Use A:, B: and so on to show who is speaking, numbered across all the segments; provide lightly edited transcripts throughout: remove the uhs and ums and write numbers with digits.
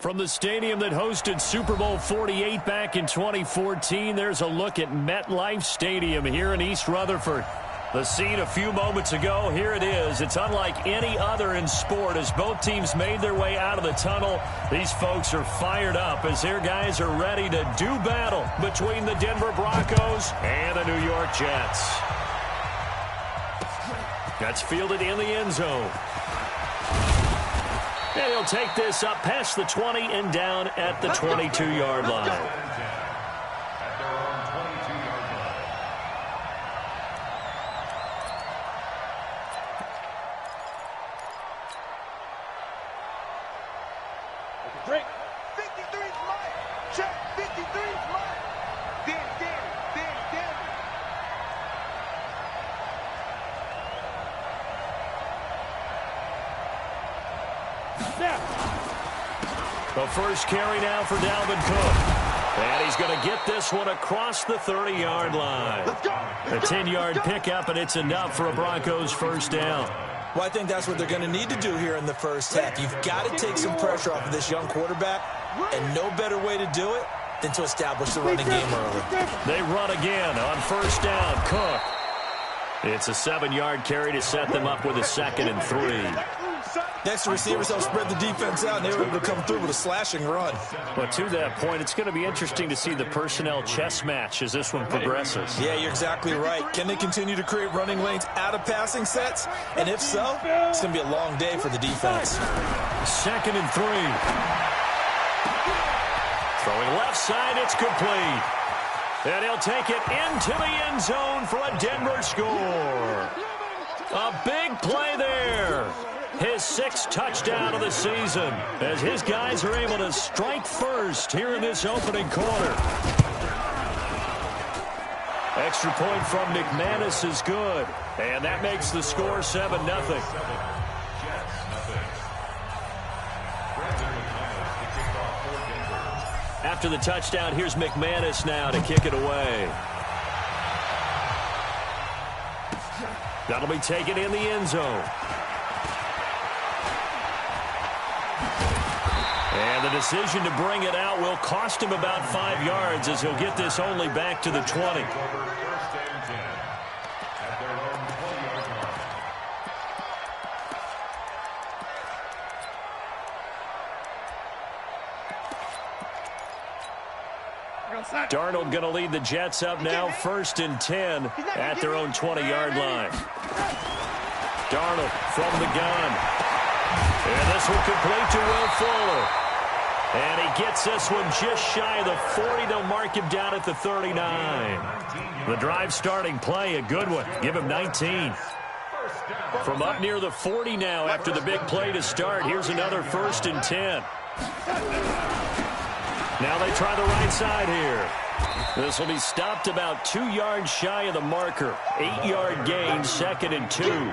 A: From the stadium that hosted Super Bowl 48 back in 2014, there's a look at MetLife Stadium here in East Rutherford. The scene a few moments ago, here it is. It's unlike any other in sport as both teams made their way out of the tunnel. These folks are fired up as their guys are ready to do battle between the Denver Broncos and the New York Jets. That's fielded in the end zone. And he'll take this up past the 20 and down at the 22-yard line.
B: Break. 53 is mine. Check. 53 is mine. Damn.
A: The first carry now for Dalvin Cook. And he's going to get this one across the 30-yard line. A 10-yard pickup, and it's enough for a Broncos first down.
C: Well, I think that's what they're going to need to do here in the first half. You've got to take some pressure off of this young quarterback, and no better way to do it than to establish the running game early.
A: They run again on first down. Cook. It's a 7-yard carry to set them up with a 2nd and 3.
C: Next, the receivers help spread the defense out, and they were able to come through with a slashing run.
A: But to that point, it's going to be interesting to see the personnel chess match as this one progresses.
C: Yeah, you're exactly right. Can they continue to create running lanes out of passing sets? And if so, it's going to be a long day for the defense.
A: 2nd and 3. Throwing left side, it's complete. And he'll take it into the end zone for a Denver score. A big play there. His 6th touchdown of the season as his guys are able to strike first here in this opening quarter. Extra point from McManus is good, and that makes the score 7-0. After the touchdown, here's McManus now to kick it away. That'll be taken in the end zone. And the decision to bring it out will cost him about 5 yards as he'll get this only back to the 20. Darnold going to lead the Jets up now, 1st and 10 at their own 20-yard line. Darnold from the gun. And this will complete to Will Fuller. And he gets this one just shy of the 40. They'll mark him down at the 39. The drive starting play, a good one. Give him 19. From up near the 40 now after the big play to start. Here's another 1st and 10. Now they try the right side here. This will be stopped about 2 yards shy of the marker. 8-yard gain, 2nd and 2.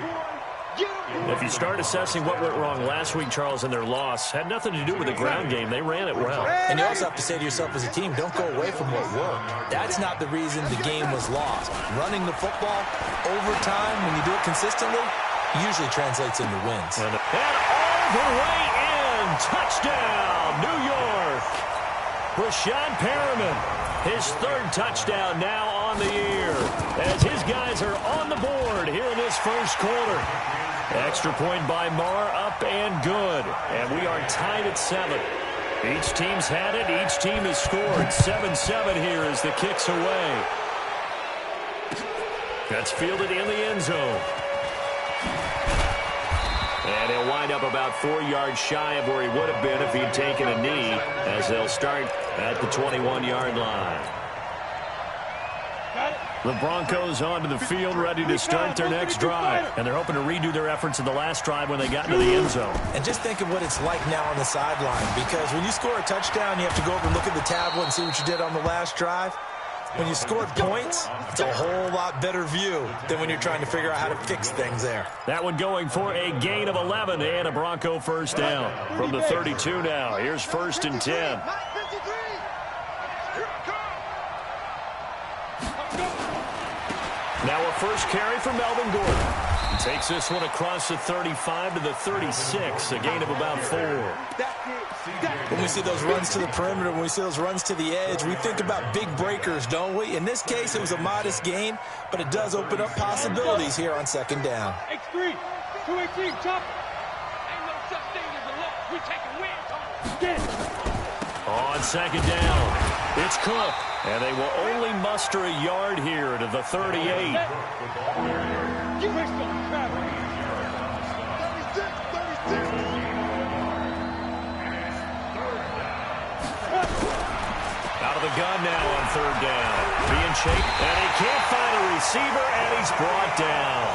A: If you start assessing what went wrong last week, Charles, in their loss, had nothing to do with the ground game. They ran it well.
C: And you also have to say to yourself as a team, don't go away from what worked. That's not the reason the game was lost. Running the football over time, when you do it consistently, usually translates into wins.
A: And all the way in. Touchdown, New York. Rashad Perriman, his 3rd touchdown now on the year as his guys are on the board here in this first quarter. Extra point by Marr, up and good. And we are tied at 7. Each team's had it. Each team has scored. 7-7 here as the kick's away. That's fielded in the end zone. And he'll wind up about 4 yards shy of where he would have been if he'd taken a knee as they'll start at the 21-yard line. The Broncos onto the field ready to start their next drive. And they're hoping to redo their efforts in the last drive when they got into the end zone.
C: And just think of what it's like now on the sideline, because when you score a touchdown, you have to go over and look at the tablet and see what you did on the last drive. When you scored points, it's a whole lot better view than when you're trying to figure out how to fix things there.
A: That one going for a gain of 11 and a Bronco first down. From the 32 now, here's 1st and 10. Now a first carry for Melvin Gordon. He takes this one across the 35 to the 36, a gain of about 4.
C: When we see those runs to the perimeter, when we see those runs to the edge, we think about big breakers, don't we? In this case, it was a modest gain, but it does open up possibilities here on second down.
B: X3, 2-8-3, chop. Ain't no such thing as a loss. We taking wins.
A: On second down, it's Cook, and they will only muster a yard here to the 38.
B: You waste some crap. 36.
A: Out of the gun now on third down. Being shaped, and he can't find a receiver, and he's brought down.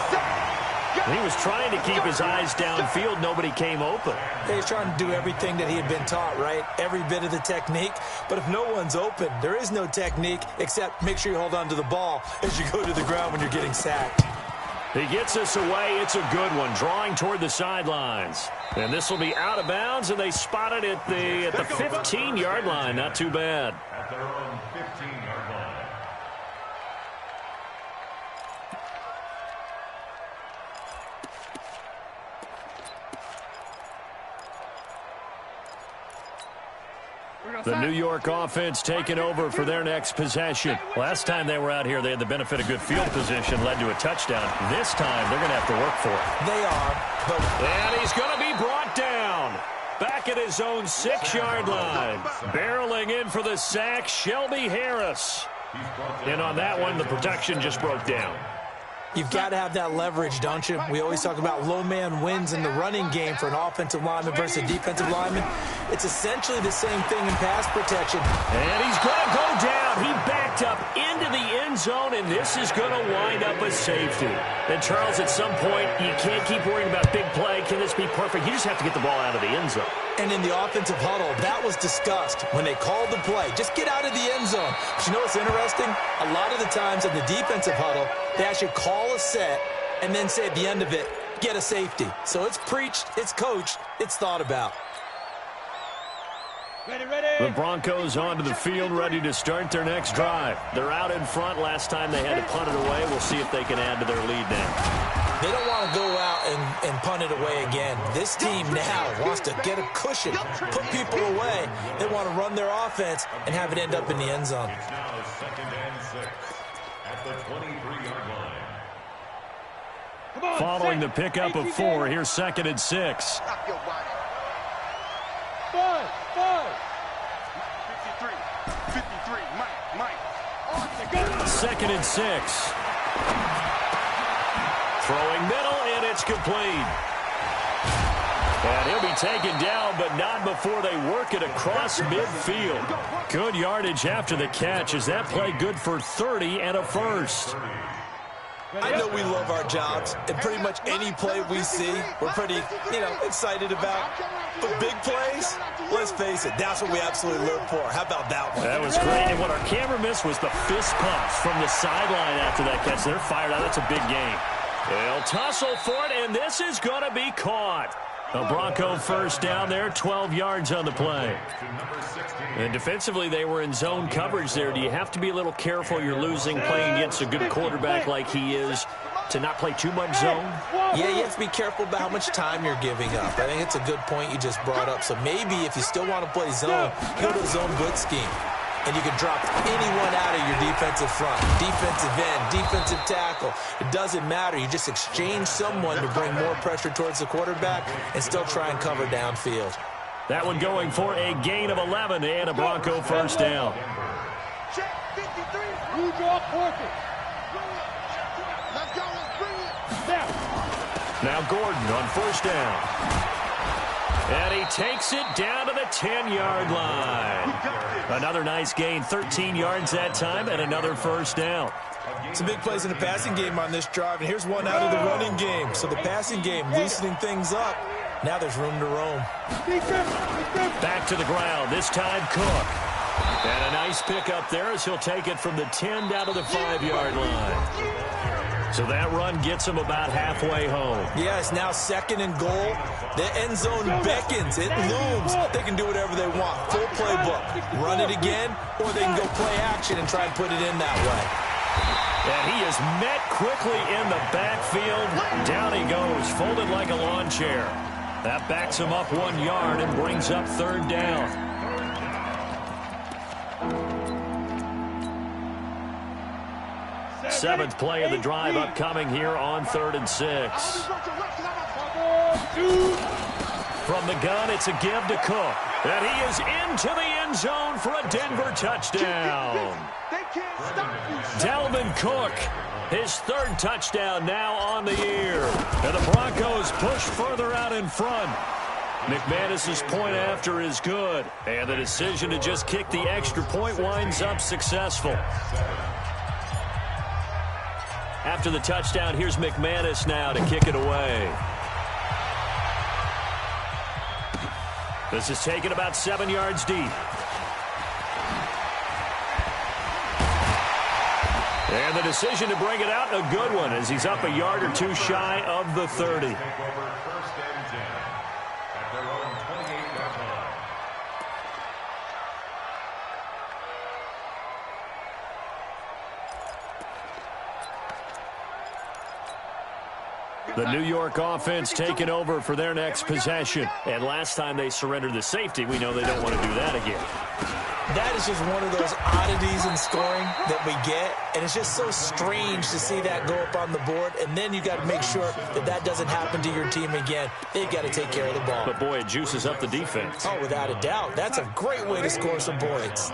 A: He was trying to keep his eyes downfield. Nobody came open.
C: He's trying to do everything that he had been taught, right? Every bit of the technique. But if no one's open, there is no technique except make sure you hold on to the ball as you go to the ground when you're getting sacked.
A: He gets us away. It's a good one, drawing toward the sidelines. And this will be out of bounds, and they spot it at the 15-yard line. Not too bad.
D: At their own 15-yard line.
A: The New York offense taking over for their next possession. Last time they were out here, they had the benefit of good field position, led to a touchdown. This time, they're going to have to work for it.
C: They are, but...
A: And he's going to be brought down. Back at his own 6-yard line. Barreling in for the sack, Shelby Harris. And on that one, the protection just broke down.
C: You've got to have that leverage, don't you? We always talk about low man wins in the running game for an offensive lineman versus a defensive lineman. It's essentially the same thing in pass protection.
A: And he's going to go down. He backed up into the end zone, and this is going to wind up a safety. And, Charles, at some point, you can't keep worrying about big play. Can this be perfect? You just have to get the ball out of the end zone.
C: And in the offensive huddle, that was discussed when they called the play. Just get out of the end zone. But you know what's interesting? A lot of the times in the defensive huddle, they actually call a set and then say at the end of it, get a safety. So it's preached, it's coached, it's thought about.
A: The Broncos onto the field, ready to start their next drive. They're out in front. Last time they had to punt it away. We'll see if they can add to their lead now.
C: They don't want to go out and punt it away again. This team now wants to get a cushion, put people away. They want to run their offense and have it end up in the end zone.
D: It's now 2nd and 6 at the 23-yard line.
A: Following the pickup of 4, here's 2nd and 6.
B: 53, Mike.
A: 2nd and 6. Throwing middle, and it's complete. And he'll be taken down, but not before they work it across midfield. Good yardage after the catch. Is that play good for 30 and a first?
C: I know we love our jobs, and pretty much any play we see, we're pretty, excited about. But big plays, let's face it, that's what we absolutely live for. How about that one?
A: That was great, and what our camera missed was the fist pumps from the sideline after that catch. They're fired out. That's a big game. They'll tussle for it, and this is going to be caught. A Bronco first down there, 12 yards on the play. And defensively, they were in zone coverage there. Do you have to be a little careful? You're losing, playing against a good quarterback like he is, to not play too much zone?
C: Yeah, you have to be careful about how much time you're giving up. I think it's a good point you just brought up. So maybe if you still want to play zone, go to a zone blitz scheme. And you can drop anyone out of your defensive front, defensive end, defensive tackle. It doesn't matter. You just exchange someone to bring more pressure towards the quarterback and still try and cover downfield.
A: That one going for a gain of 11 and a Bronco first down.
B: Check 53.
E: You draw quarter.
B: Let's go. Let's bring it.
A: Now Gordon on first down. And he takes it down to the 10-yard line. Another nice gain, 13 yards that time, and another first down.
C: Some big plays in the passing game on this drive, and here's one out of the running game. So the passing game loosening things up. Now there's room to roam.
A: Back to the ground, this time Cook. And a nice pickup there as he'll take it from the 10 down to the 5-yard line. So that run gets him about halfway home.
C: Yeah, it's now 2nd and goal. The end zone beckons. It looms. They can do whatever they want. Full playbook. Run it again, or they can go play action and try and put it in that way.
A: And he is met quickly in the backfield. Down he goes, folded like a lawn chair. That backs him up 1 yard and brings up third down. Seventh play of the drive upcoming here on 3rd and 6. From the gun, it's a give to Cook. And he is into the end zone for a Denver touchdown. Dalvin Cook, his 3rd touchdown now on the year. And the Broncos push further out in front. McManus's point after is good. And the decision to just kick the extra point winds up successful. After the touchdown, here's McManus now to kick it away. This is taken about 7 yards deep. And the decision to bring it out, a good one, as he's up a yard or two shy of the 30. The New York offense taking over for their next possession. And last time they surrendered the safety, we know they don't want to do that again.
C: That is just one of those oddities in scoring that we get. And it's just so strange to see that go up on the board. And then you got to make sure that that doesn't happen to your team again. They've got to take care of the ball.
A: But, boy, it juices up the defense.
C: Oh, without a doubt. That's a great way to score some points.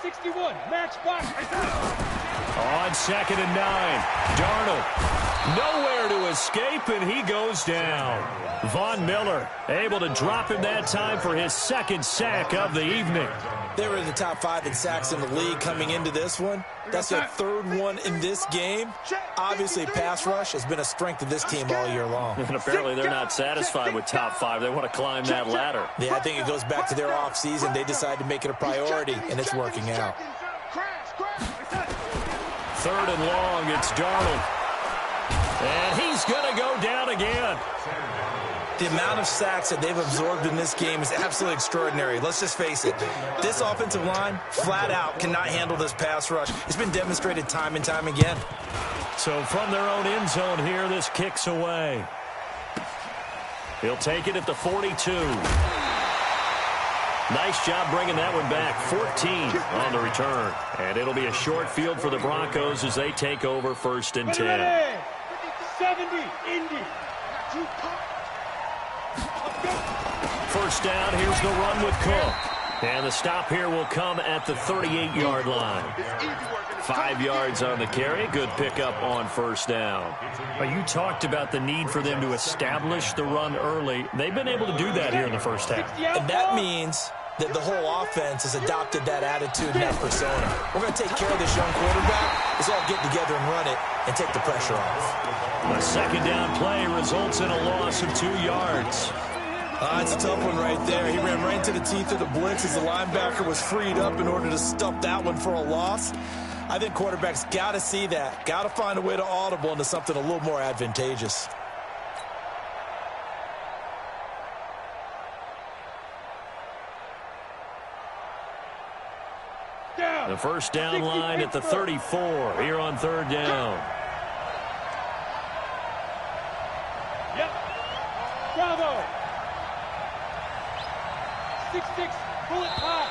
E: 61, match box.
A: On 2nd and 9, Darnold nowhere to escape, and he goes down. Von Miller able to drop him that time for his 2nd sack of the evening.
C: They were in the top 5 in sacks in the league coming into this one. That's their 3rd one in this game. Obviously, pass rush has been a strength of this team all year long.
A: And apparently they're not satisfied with top 5. They want to climb that ladder.
C: Yeah, I think it goes back to their offseason. They decided to make it a priority, and it's working out.
A: 3rd and long, it's Darnold. And he's going to go down again.
C: The amount of sacks that they've absorbed in this game is absolutely extraordinary. Let's just face it. This offensive line, flat out, cannot handle this pass rush. It's been demonstrated time and time again.
A: So from their own end zone here, this kicks away. He'll take it at the 42. Nice job bringing that one back. 14 on the return. And it'll be a short field for the Broncos as they take over 1st and 10.
E: 70, Indy.
A: 1st down, here's the run with Cook. And the stop here will come at the 38-yard line. 5 yards on the carry. Good pickup on 1st down. Well, you talked about the need for them to establish the run early. They've been able to do that here in the first half.
C: And that means that the whole offense has adopted that attitude and that persona. We're going to take care of this young quarterback. Let's all get together and run it and take the pressure off.
A: A 2nd down play results in a loss of 2 yards.
C: It's a tough one right there. He ran right into the teeth of the blitz as the linebacker was freed up in order to stuff that one for a loss. I think quarterbacks got to see that. Got to find a way to audible into something a little more advantageous.
A: The 1st down line at the 34 here on 3rd down.
E: Yep. Bravo. 6-6, bullet pop.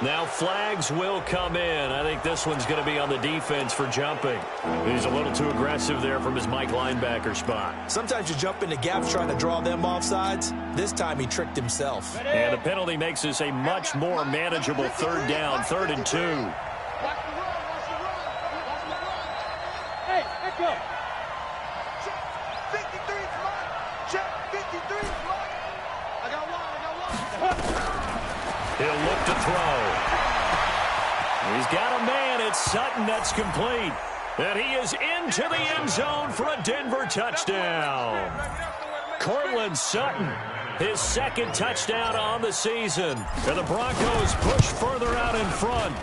A: Now flags will come in. I think this one's going to be on the defense for jumping. He's a little too aggressive there from his Mike linebacker spot.
C: Sometimes you jump into gaps trying to draw them off sides. This time he tricked himself.
A: And the penalty makes this a much more manageable 3rd down, 3rd and 2.
E: Hey, let's go.
B: 53 is mine. Check, 53 is mine. I got one.
A: He'll look to throw. He's got a man. It's Sutton that's complete. And he is into the end zone for a Denver touchdown. Cortland Sutton, his 2nd touchdown on the season. And the Broncos push further out in front.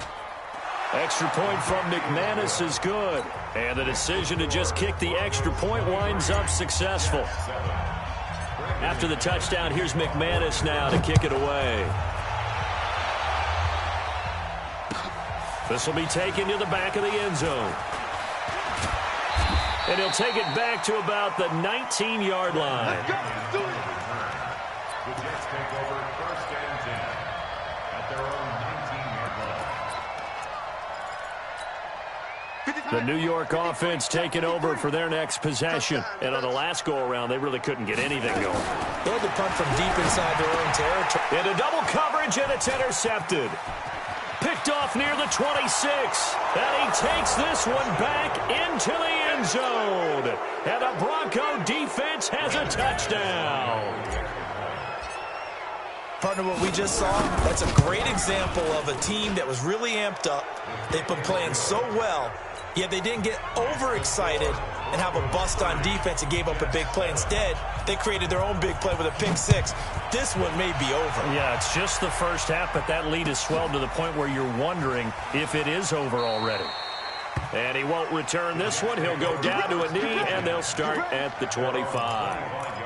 A: Extra point from McManus is good. And the decision to just kick the extra point winds up successful. After the touchdown, here's McManus now to kick it away. This will be taken to the back of the end zone. And he'll take it back to about the 19-yard line.
D: The Jets take over 1st and 10 at their own 19-yard line.
A: The New York offense taking over for their next possession. And on the last go-around, they really couldn't get anything going.
C: They had to punt from deep inside their own territory.
A: Into double coverage, and it's intercepted. Picked off near the 26. And he takes this one back into the end zone. And the Bronco defense has a touchdown.
C: Partner, what we just saw, that's a great example of a team that was really amped up. They've been playing so well, yet they didn't get overexcited and have a bust on defense and gave up a big play. Instead, they created their own big play with a pick six. This one may be over.
A: Yeah, it's just the first half, but that lead has swelled to the point where you're wondering if it is over already. And he won't return this one. He'll go down to a knee, and they'll start at the 25.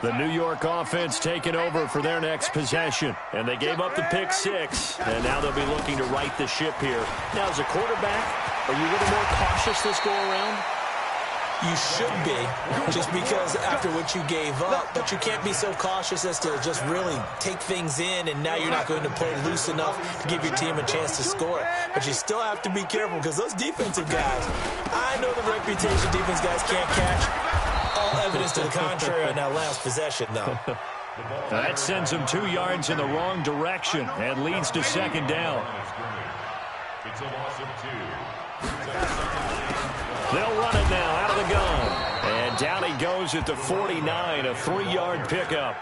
A: The New York offense taking over for their next possession. And they gave up the pick six. And now they'll be looking to right the ship here. Now, as a quarterback, are you a little more cautious this go-around?
C: You should be, just because after what you gave up. But you can't be so cautious as to just really take things in, and now you're not going to play loose enough to give your team a chance to score. But you still have to be careful, because those defensive guys, I know the reputation defense guys can't catch. All evidence to the contrary on that last possession, though.
A: That sends them 2 yards in the wrong direction and leads to second down.
D: It's a loss of 2.
A: They'll run it now out of the gun. And down he goes at the 49, a 3-yard pickup.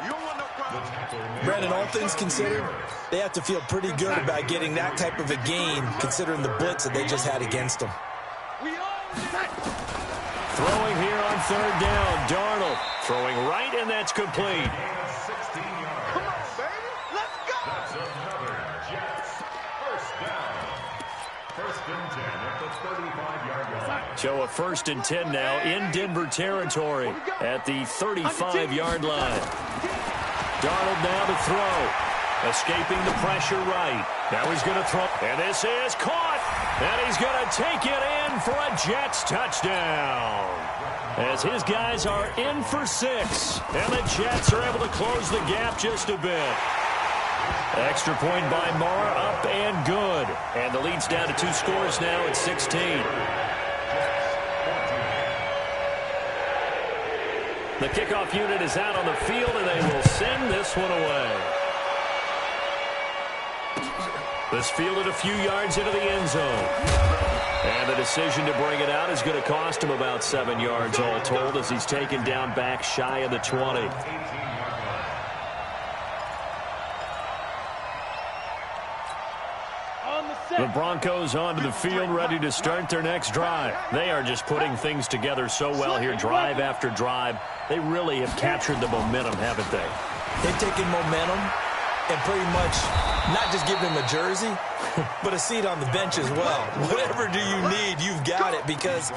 C: Brandon, all things considered, they have to feel pretty good about getting that type of a gain, considering the blitz that they just had against them.
A: Throwing here on third down, Darnold throwing right, and that's complete.
D: 16 yards.
B: Come on, baby. Let's go.
D: That's another Jets first down. 1st and 10 at the 35-yard line.
A: So a 1st and 10 now in Denver territory at the 35-yard line. Darnold now to throw. Escaping the pressure right. Now he's going to throw. And this is caught. And he's going to take it in for a Jets touchdown. As his guys are in for 6. And the Jets are able to close the gap just a bit. Extra point by Marr, up and good. And the lead's down to 2 scores now at 16. The kickoff unit is out on the field, and they will send this one away. This fielded a few yards into the end zone. And the decision to bring it out is going to cost him about 7 yards all told, as he's taken down back shy of the 20. The Broncos onto the field, ready to start their next drive. They are just putting things together so well here, drive after drive. They really have captured the momentum, haven't they?
C: They've taken momentum and pretty much not just give him a jersey, but a seat on the bench as well. Whatever do you need, you've got it, because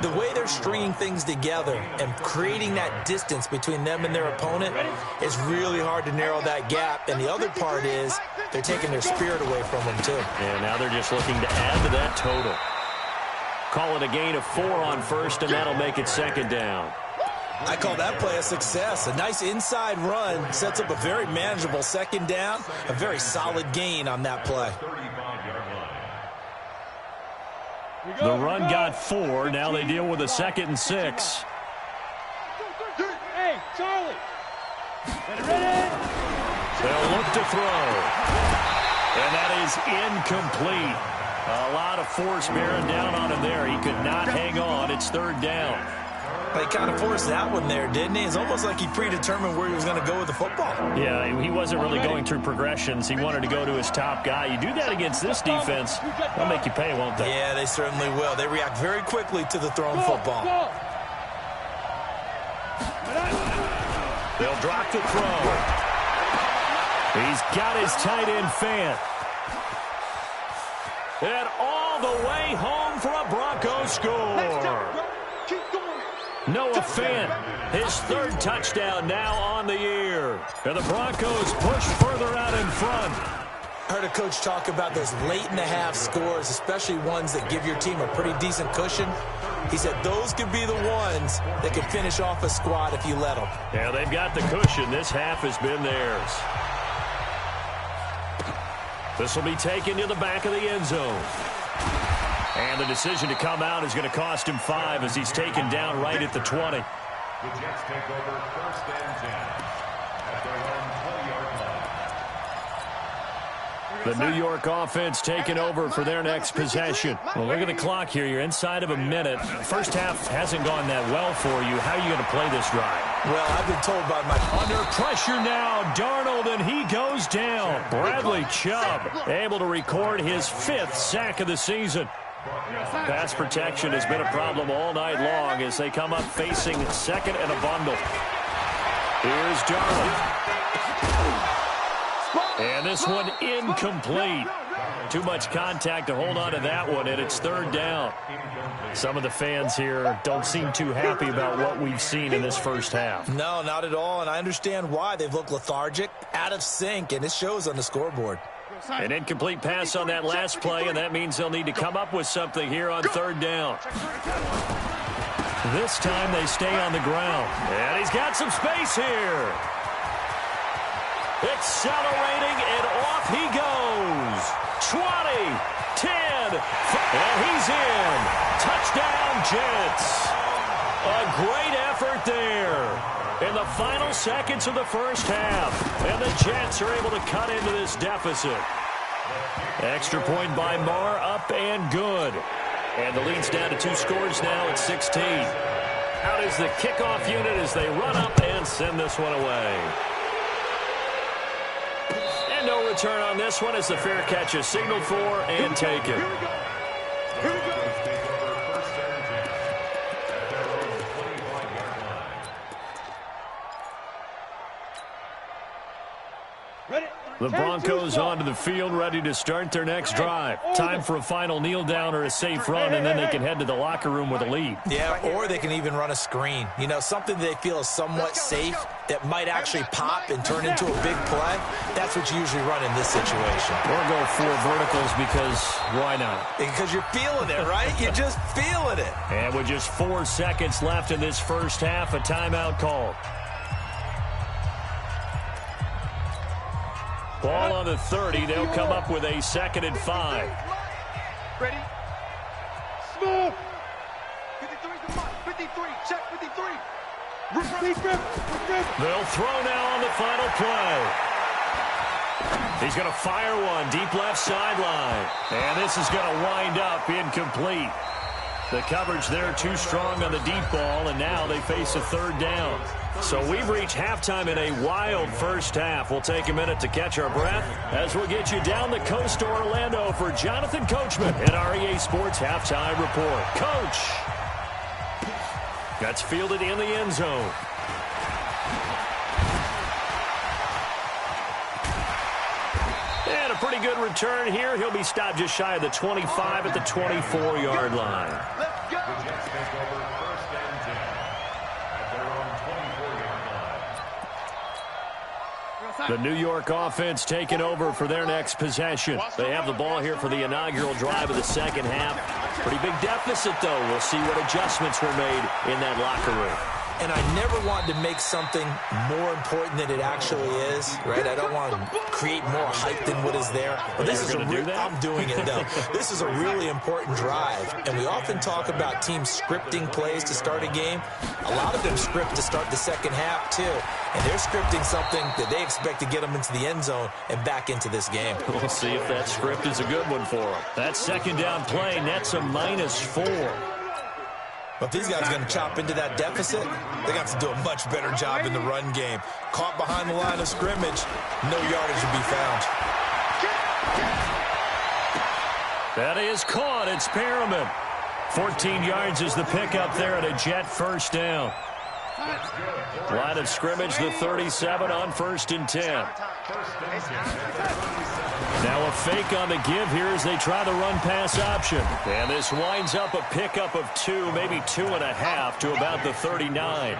C: the way they're stringing things together and creating that distance between them and their opponent is really hard to narrow that gap. And the other part is they're taking their spirit away from them, too.
A: And now they're just looking to add to that total. Call it a gain of 4 on first, and that'll make it second down.
C: I call that play a success. A nice inside run sets up a very manageable second down, a very solid gain on that play.
A: The run got 4. Now they deal with a 2nd and 6.
E: Hey, Charlie. Ready?
A: They'll look to throw. And that is incomplete. A lot of force bearing down on him there. He could not hang on. It's 3rd down.
C: He kind of forced that one there, didn't he? It's almost like he predetermined where he was going to go with the football.
A: Yeah, he wasn't really going through progressions. He wanted to go to his top guy. You do that against this defense, they'll make you pay, won't they?
C: Yeah, they certainly will. They react very quickly to the thrown football.
A: They'll drop the throw. He's got his tight end Fant. And all the way home for a Broncos score. Noah Fant, his 3rd touchdown now on the year. And the Broncos push further out in front.
C: I heard a coach talk about those late-in-the-half scores, especially ones that give your team a pretty decent cushion. He said those could be the ones that could finish off a squad if you let them.
A: Yeah, they've got the cushion. This half has been theirs. This will be taken to the back of the end zone. And the decision to come out is going to cost him 5 as he's taken down right at the 20.
D: The Jets take over 1st and 10 at their own 20-yard line.
A: The New York offense taking over for their next possession. Well, look at the clock here. You're inside of a minute. First half hasn't gone that well for you. How are you going to play this drive?
C: Well, I've been told by my...
A: Under pressure now, Darnold, and he goes down. Bradley Chubb able to record his 5th sack of the season. Pass protection has been a problem all night long as they come up facing second and a bundle. Here's Darnold. And this one incomplete. Too much contact to hold on to that one, and it's 3rd down. Some of the fans here don't seem too happy about what we've seen in this first half.
C: No, not at all, and I understand why. They've looked lethargic, out of sync, and it shows on the scoreboard.
A: An incomplete pass on that last play, and that means they'll need to come up with something here on 3rd down. This time they stay on the ground. And he's got some space here. Accelerating, and off he goes. 20, 10, and he's in. Touchdown, Jets. A great effort there in the final seconds of the first half. And the Jets are able to cut into this deficit. Extra point by Marr, up and good. And the lead's down to 2 scores now at 16. Out is the kickoff unit as they run up and send this one away. And no return on this one as the fair catch is signaled for and taken.
B: Here we go. Here we go.
A: The Broncos onto the field, ready to start their next drive. Time for a final kneel down or a safe run, and then they can head to the locker room with a lead.
C: Yeah, or they can even run a screen. You know, something they feel is somewhat safe that might actually pop and turn into a big play. That's what you usually run in this situation.
A: Or go 4 verticals because why not?
C: Because you're feeling it, right? You're just feeling it.
A: And with just 4 seconds left in this first half, a timeout called. Ball on the 30. They'll come up with a 2nd and 5.
B: Ready? Smooth. 53's the mark. 53. Check 53.
A: They'll throw now on the final play. He's going to fire one deep left sideline. And this is going to wind up incomplete. The coverage there too strong on the deep ball, and now they face a 3rd down. So we've reached halftime in a wild first half. We'll take a minute to catch our breath as we'll get you down the coast to Orlando for Jonathan Coachman at our EA Sports Halftime Report. Coach! That's fielded in the end zone. And a pretty good return here. He'll be stopped just shy of the 25 at the 24-yard line.
B: Let's go.
D: The Jets take over 1st and 10 at their own 24-yard line.
A: The New York offense taking over for their next possession. They have the ball here for the inaugural drive of the second half. Pretty big deficit, though. We'll see what adjustments were made in that locker room.
C: And I never wanted to make something more important than it actually is, right? I don't want to create more hype than what is there. But this is I'm doing it, though. This is a really important drive. And we often talk about teams scripting plays to start a game. A lot of them script to start the second half, too. And they're scripting something that they expect to get them into the end zone and back into this game.
A: We'll see if that script is a good one for them. That 2nd down play nets a -4.
C: But if these guys are going to chop into that deficit, they got to do a much better job in the run game. Caught behind the line of scrimmage, no yardage to be found.
A: That is caught. It's Perriman. 14 yards is the pickup there at a Jet 1st down. Line of scrimmage, the 37 on 1st and 10. Now a fake on the give here as they try the run-pass option. And this winds up a pickup of 2, maybe 2.5 to about the 39.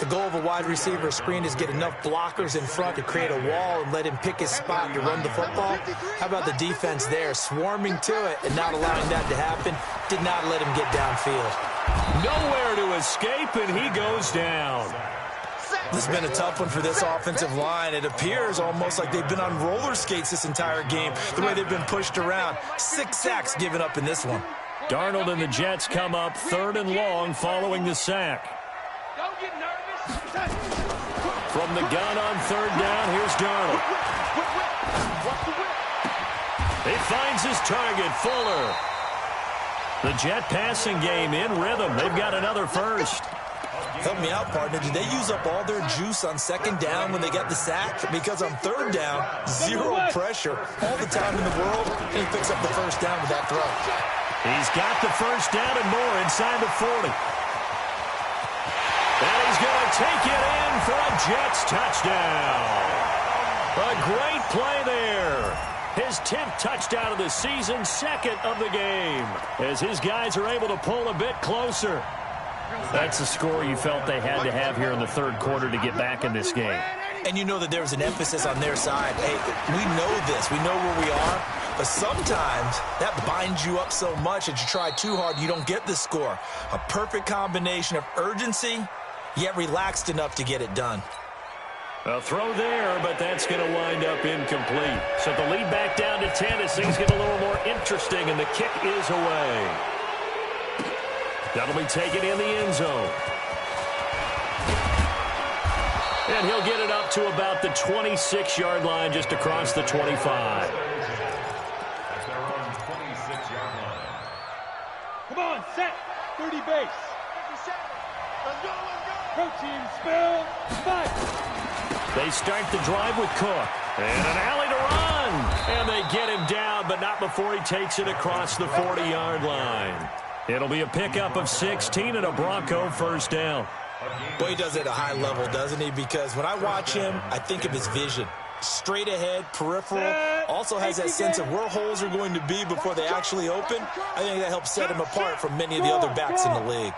C: The goal of a wide receiver screen is get enough blockers in front to create a wall and let him pick his spot to run the football. How about the defense there, swarming to it and not allowing that to happen? Did not let him get downfield.
A: Nowhere to escape, and he goes down.
C: This has been a tough one for this offensive line. It appears almost like they've been on roller skates this entire game, the way they've been pushed around. 6 sacks given up in this one.
A: Darnold and the Jets come up 3rd and long following the sack.
E: Don't get nervous.
A: From the gun on 3rd down, here's Darnold. He finds his target, Fuller. The Jet passing game in rhythm. They've got another first.
C: Help me out, partner. Did they use up all their juice on 2nd down when they got the sack? Because on 3rd down, 0 pressure, all the time in the world, and he picks up the 1st down with that throw.
A: He's got the 1st down and more inside the 40. And he's going to take it in for a Jets touchdown. A great play there. His 10th touchdown of the season, 2nd of the game, as his guys are able to pull a bit closer. That's the score you felt they had to have here in the 3rd quarter to get back in this game.
C: And you know that there's an emphasis on their side. Hey, we know this. We know where we are. But sometimes that binds you up so much that you try too hard, you don't get the score. A perfect combination of urgency, yet relaxed enough to get it done.
A: A throw there, but that's going to wind up incomplete. So the lead back down to 10 as things get a little more interesting, and the kick is away. That'll be taken in the end zone. And he'll get it up to about the 26-yard line, just across the 25.
E: Come on, set. 30 base. Protein spill. 5.
A: They start the drive with Cook. And an alley to run. And they get him down, but not before he takes it across the 40-yard line. It'll be a pickup of 16 and a Bronco 1st down.
C: Boy, he does it at a high level, doesn't he? Because when I watch him, I think of his vision. Straight ahead, peripheral. Also has that sense of where holes are going to be before they actually open. I think that helps set him apart from many of the other backs in the league.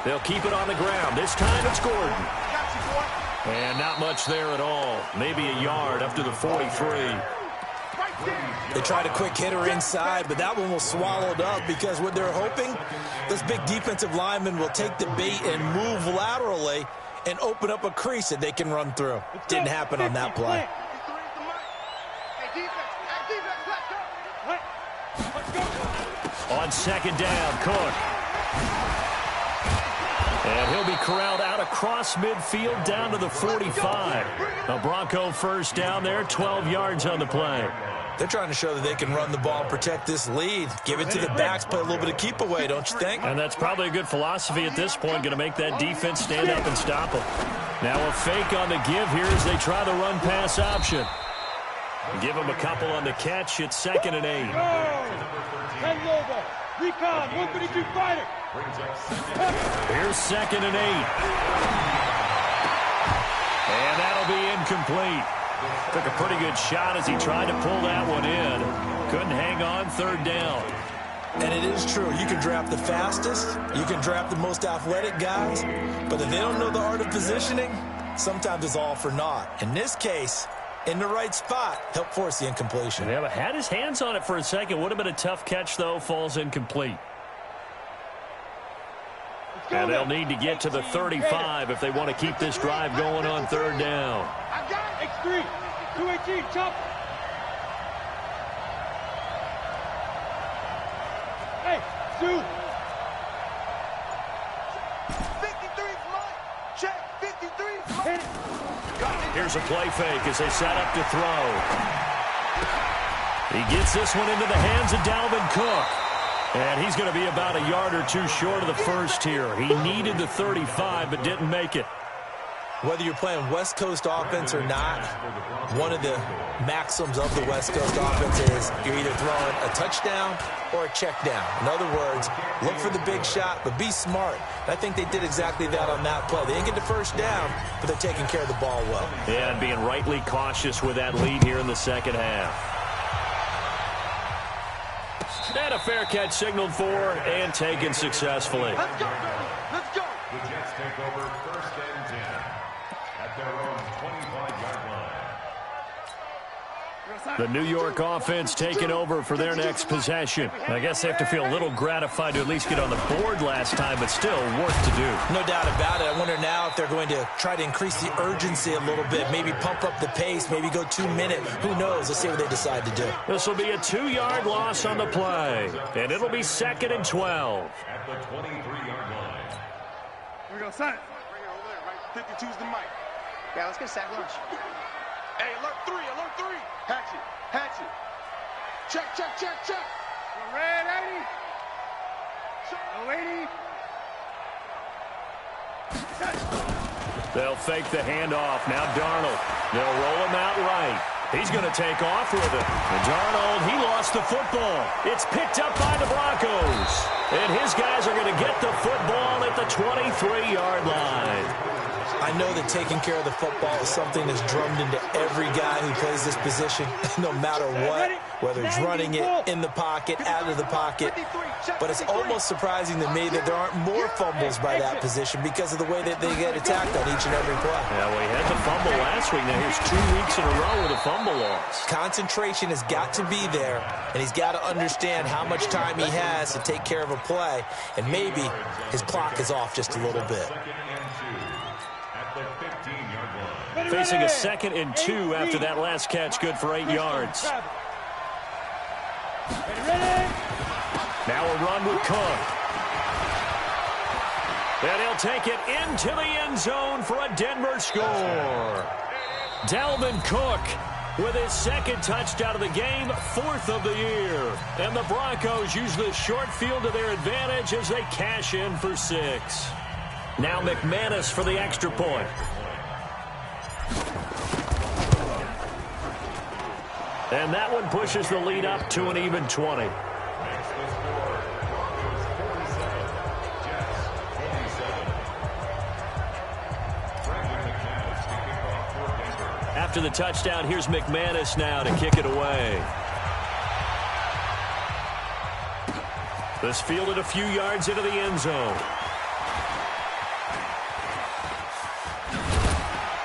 A: They'll keep it on the ground. This time it's Gordon. And not much there at all. Maybe a yard up to the 43.
C: They tried a quick hitter inside, but that one was swallowed up because what they're hoping, this big defensive lineman will take the bait and move laterally and open up a crease that they can run through. Didn't happen on that play.
A: On 2nd down, Cook. And he'll be corralled out across midfield down to the 45. A Bronco 1st down there, 12 yards on the play.
C: They're trying to show that they can run the ball and protect this lead. Give it to the backs, play a little bit of keep away, don't you think?
A: And that's probably a good philosophy at this point, going to make that defense stand up and stop them. Now a fake on the give here as they try the run-pass option. Give them a couple on the catch. It's 2nd and 8.
E: Ken Lobo. Recon. 152 fighter.
A: Here's 2nd and 8. And that'll be incomplete. Took a pretty good shot as he tried to pull that one in. Couldn't hang on, 3rd down.
C: And it is true. You can draft the fastest. You can draft the most athletic guys. But if they don't know the art of positioning, sometimes it's all for naught. In this case, in the right spot, help force the incompletion.
A: Yeah, but had his hands on it for a second. Would have been a tough catch, though. Falls incomplete. And they'll need to get to the 35 if they want to keep this drive going on 3rd down.
E: X3, 218, chop. Hey, Sue.
B: 53's mine. Check, 53's mine.
A: Here's a play fake as they set up to throw. He gets this one into the hands of Dalvin Cook. And he's going to be about a yard or 2 short of the first here. He needed the 35, but didn't make it.
C: Whether you're playing West Coast offense or not, one of the maxims of the West Coast offense is you're either throwing a touchdown or a check down. In other words, look for the big shot, but be smart. And I think they did exactly that on that play. They didn't get the 1st down, but they're taking care of the ball well.
A: Yeah, and being rightly cautious with that lead here in the 2nd half. And a fair catch signaled for and taken successfully.
B: Let's go. Let's go.
D: Jets take over 1st and 10 at their own 25-yard line.
A: The New York offense taking over for their next possession. I guess they have to feel a little gratified to at least get on the board last time, but still work to do.
C: No doubt about it. I wonder now if they're going to try to increase the urgency a little bit, maybe pump up the pace, maybe go 2-minute. Who knows? Let's see what they decide to do.
A: This will be a 2-yard loss on the play, and it'll be 2nd and 12.
D: At the 23-yard line.
B: Here we go, son. Bring it over there, right? 52's the mic. Yeah, let's get sack lunch. Hey, alert 3, alert 3. Hatchet, hatchet. Check, check, check, check. Red 80. No 80.
A: They'll fake the handoff. Now Darnold. They'll roll him out right. He's going to take off with it. And Darnold, he lost the football. It's picked up by the Broncos. And his guys are going to get the football at the 23-yard line.
C: I know that taking care of the football is something that's drummed into every guy who plays this position, no matter what, whether he's running it, in the pocket, out of the pocket. But it's almost surprising to me that there aren't more fumbles by that position because of the way that they get attacked on each and every play.
A: Yeah, well, he had the fumble last week. Now here's 2 weeks in a row with a fumble loss.
C: Concentration has got to be there, and he's got to understand how much time he has to take care of a play, and maybe his clock is off just a little bit.
A: Facing a 2nd and 2 after that last catch, good for 8 yards. Now a run with Cook. And he'll take it into the end zone for a Denver score. Dalvin Cook with his 2nd touchdown of the game, 4th of the year. And the Broncos use the short field to their advantage as they cash in for 6. Now McManus for the extra point. And that one pushes the lead up to an even 20. After the touchdown, here's McManus now to kick it away. This fielded a few yards into the end zone.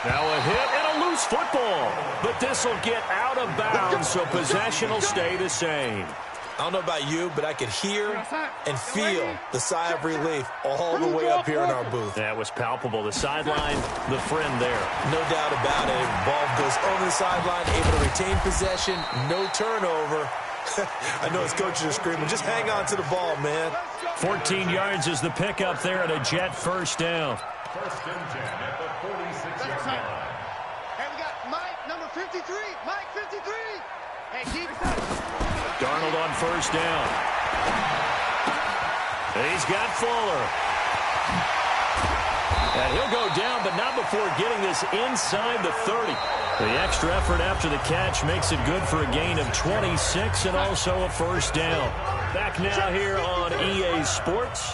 A: Now a hit and a loose football. But this will get out of bounds, so possession will stay the same.
C: I don't know about you, but I could hear and feel the sigh of relief all the way up here in our booth.
A: That was palpable. The sideline, the friend there.
C: No doubt about it. Ball goes over the sideline, able to retain possession, no turnover. I know his coaches are screaming, just hang on to the ball, man.
A: 14 yards is the pickup there at a Jet first down.
D: 1st and 10 at the 46-yard line.
B: Hey, we got Mike, number 53. Mike, 53. Hey, keep
A: Darnold on first down. He's got Fuller. And he'll go down, but not before getting this inside the 30. The extra effort after the catch makes it good for a gain of 26 and also a first down. Back now here on EA Sports.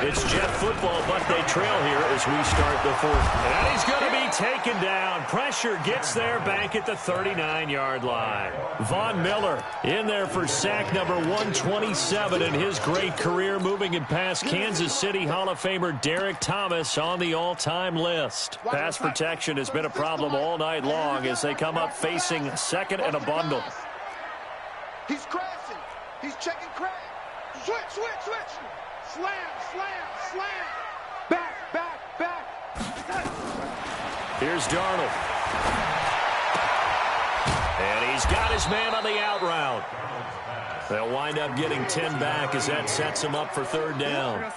A: It's Jet football, but they trail here as we start the 4th. And he's going to be taken down. Pressure gets there back at the 39-yard line. Von Miller in there for sack number 127 in his great career, moving it past Kansas City Hall of Famer Derek Thomas on the all-time list. Pass protection has been a problem all night long as they come up facing 2nd and a bundle.
B: He's crashing. He's checking crash. Switch, switch, switch. Slam, slam, slam. Back, back, back.
A: Here's Darnold. And he's got his man on the out route. They'll wind up getting 10 back as that sets them up for 3rd down.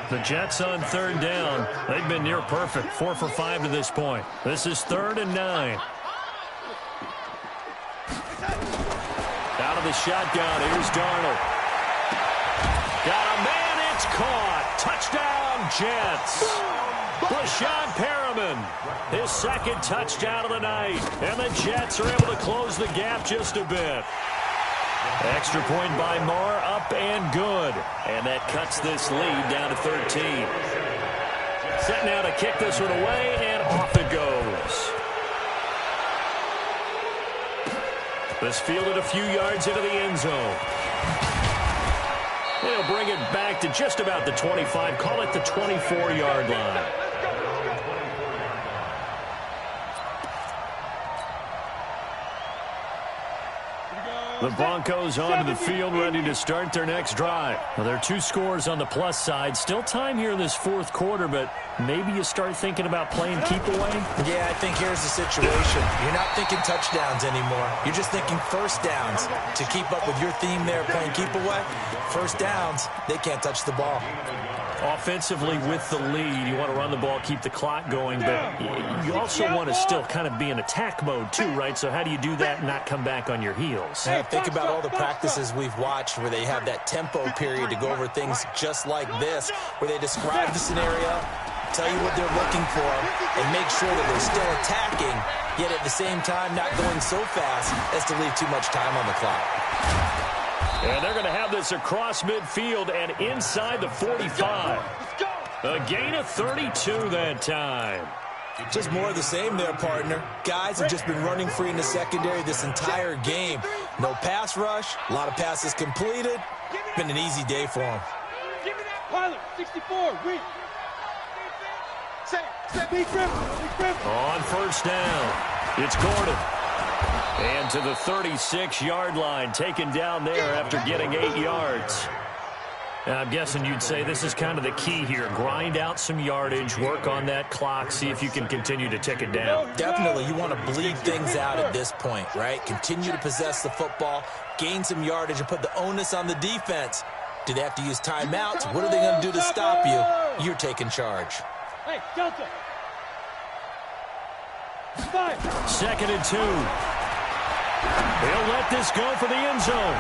A: The Jets on 3rd down. They've been near perfect, 4 for 5 to this point. This is 3rd and 9. Out of the shotgun, here's Darnold. Got a man. It's caught. Touchdown, Jets. Brashad Perriman, his 2nd touchdown of the night. And the Jets are able to close the gap just a bit. Extra point by Marr, up and good. And that cuts this lead down to 13. Set now to kick this one away, and off it goes. This fielded a few yards into the end zone. He'll bring it back to just about the 25. Call it the 24-yard line. The Broncos onto the field, ready to start their next drive. Well, there are 2 scores on the plus side. Still time here in this fourth quarter, but maybe you start thinking about playing keep away?
C: Yeah, I think here's the situation. You're not thinking touchdowns anymore. You're just thinking first downs. To keep up with your theme there, playing keep away, first downs, they can't touch the ball.
A: Offensively with the lead, you want to run the ball, keep the clock going, but you also want to still kind of be in attack mode too, right? So how do you do that and not come back on your heels?
C: Yeah, think about all the practices we've watched where they have that tempo period to go over things just like this, where they describe the scenario, tell you what they're looking for, and make sure that they're still attacking, yet at the same time not going so fast as to leave too much time on the clock.
A: And they're going to have this across midfield and inside the 45. A gain of 32 that time.
C: Just more of the same there, partner. Guys have just been running free in the secondary this entire game. No pass rush, a lot of passes completed. Been an easy day for them.
E: Pilot, 64, reach. Big grip.
A: On first down, it's Gordon. And to the 36-yard line, taken down there after getting 8 yards. I'm guessing you'd say this is kind of the key here. Grind out some yardage, work on that clock, see if you can continue to tick it down.
C: Definitely, you want to bleed things out at this point, right? Continue to possess the football, gain some yardage, and put the onus on the defense. Do they have to use timeouts? What are they going to do to stop you? You're taking charge.
E: Hey, Delta. 5.
A: 2nd and 2. They'll let this go for the end zone.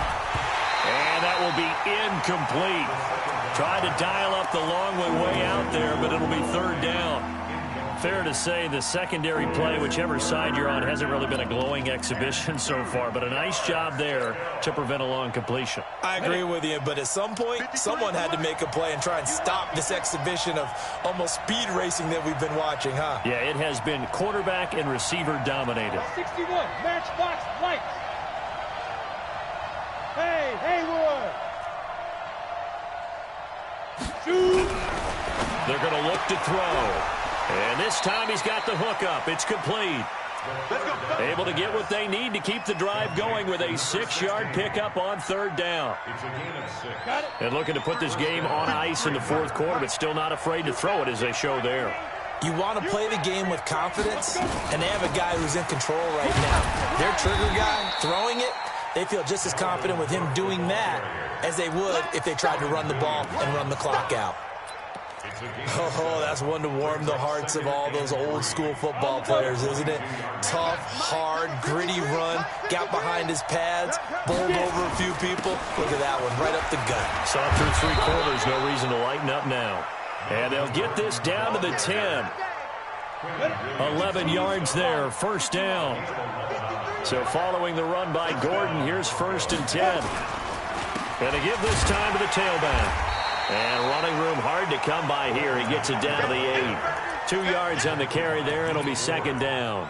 A: And that will be incomplete. Tried to dial up the long way out there, but it'll be 3rd down. Fair to say the secondary play, whichever side you're on, hasn't really been a glowing exhibition so far, but a nice job there to prevent a long completion.
C: I agree with you, but at some point, someone had to make a play and try and stop this exhibition of almost speed racing that we've been watching, huh?
A: Yeah, it has been quarterback and receiver dominated.
E: 61, matchbox lights. Hey, Haywood. Shoot.
A: They're going to look to throw. And this time he's got the hook up. It's complete. Able to get what they need to keep the drive going with a 6-yard pickup on 3rd down. And looking to put this game on ice in the 4th quarter, but still not afraid to throw it as they show there.
C: You want to play the game with confidence, and they have a guy who's in control right now. Their trigger guy throwing it, they feel just as confident with him doing that as they would if they tried to run the ball and run the clock out. Oh, that's one to warm the hearts of all those old school football players, isn't it? Tough, hard, gritty run, got behind his pads, bowled over a few people. Look at that one, right up the gut.
A: Saw through 3 quarters, no reason to lighten up now. And they'll get this down to the 10. 11 yards there, 1st down. So following the run by Gordon, here's 1st and 10. And to give this time to the tailback. And running room hard to come by here. He gets it down to the 8. 2 yards on the carry there. It'll be 2nd down.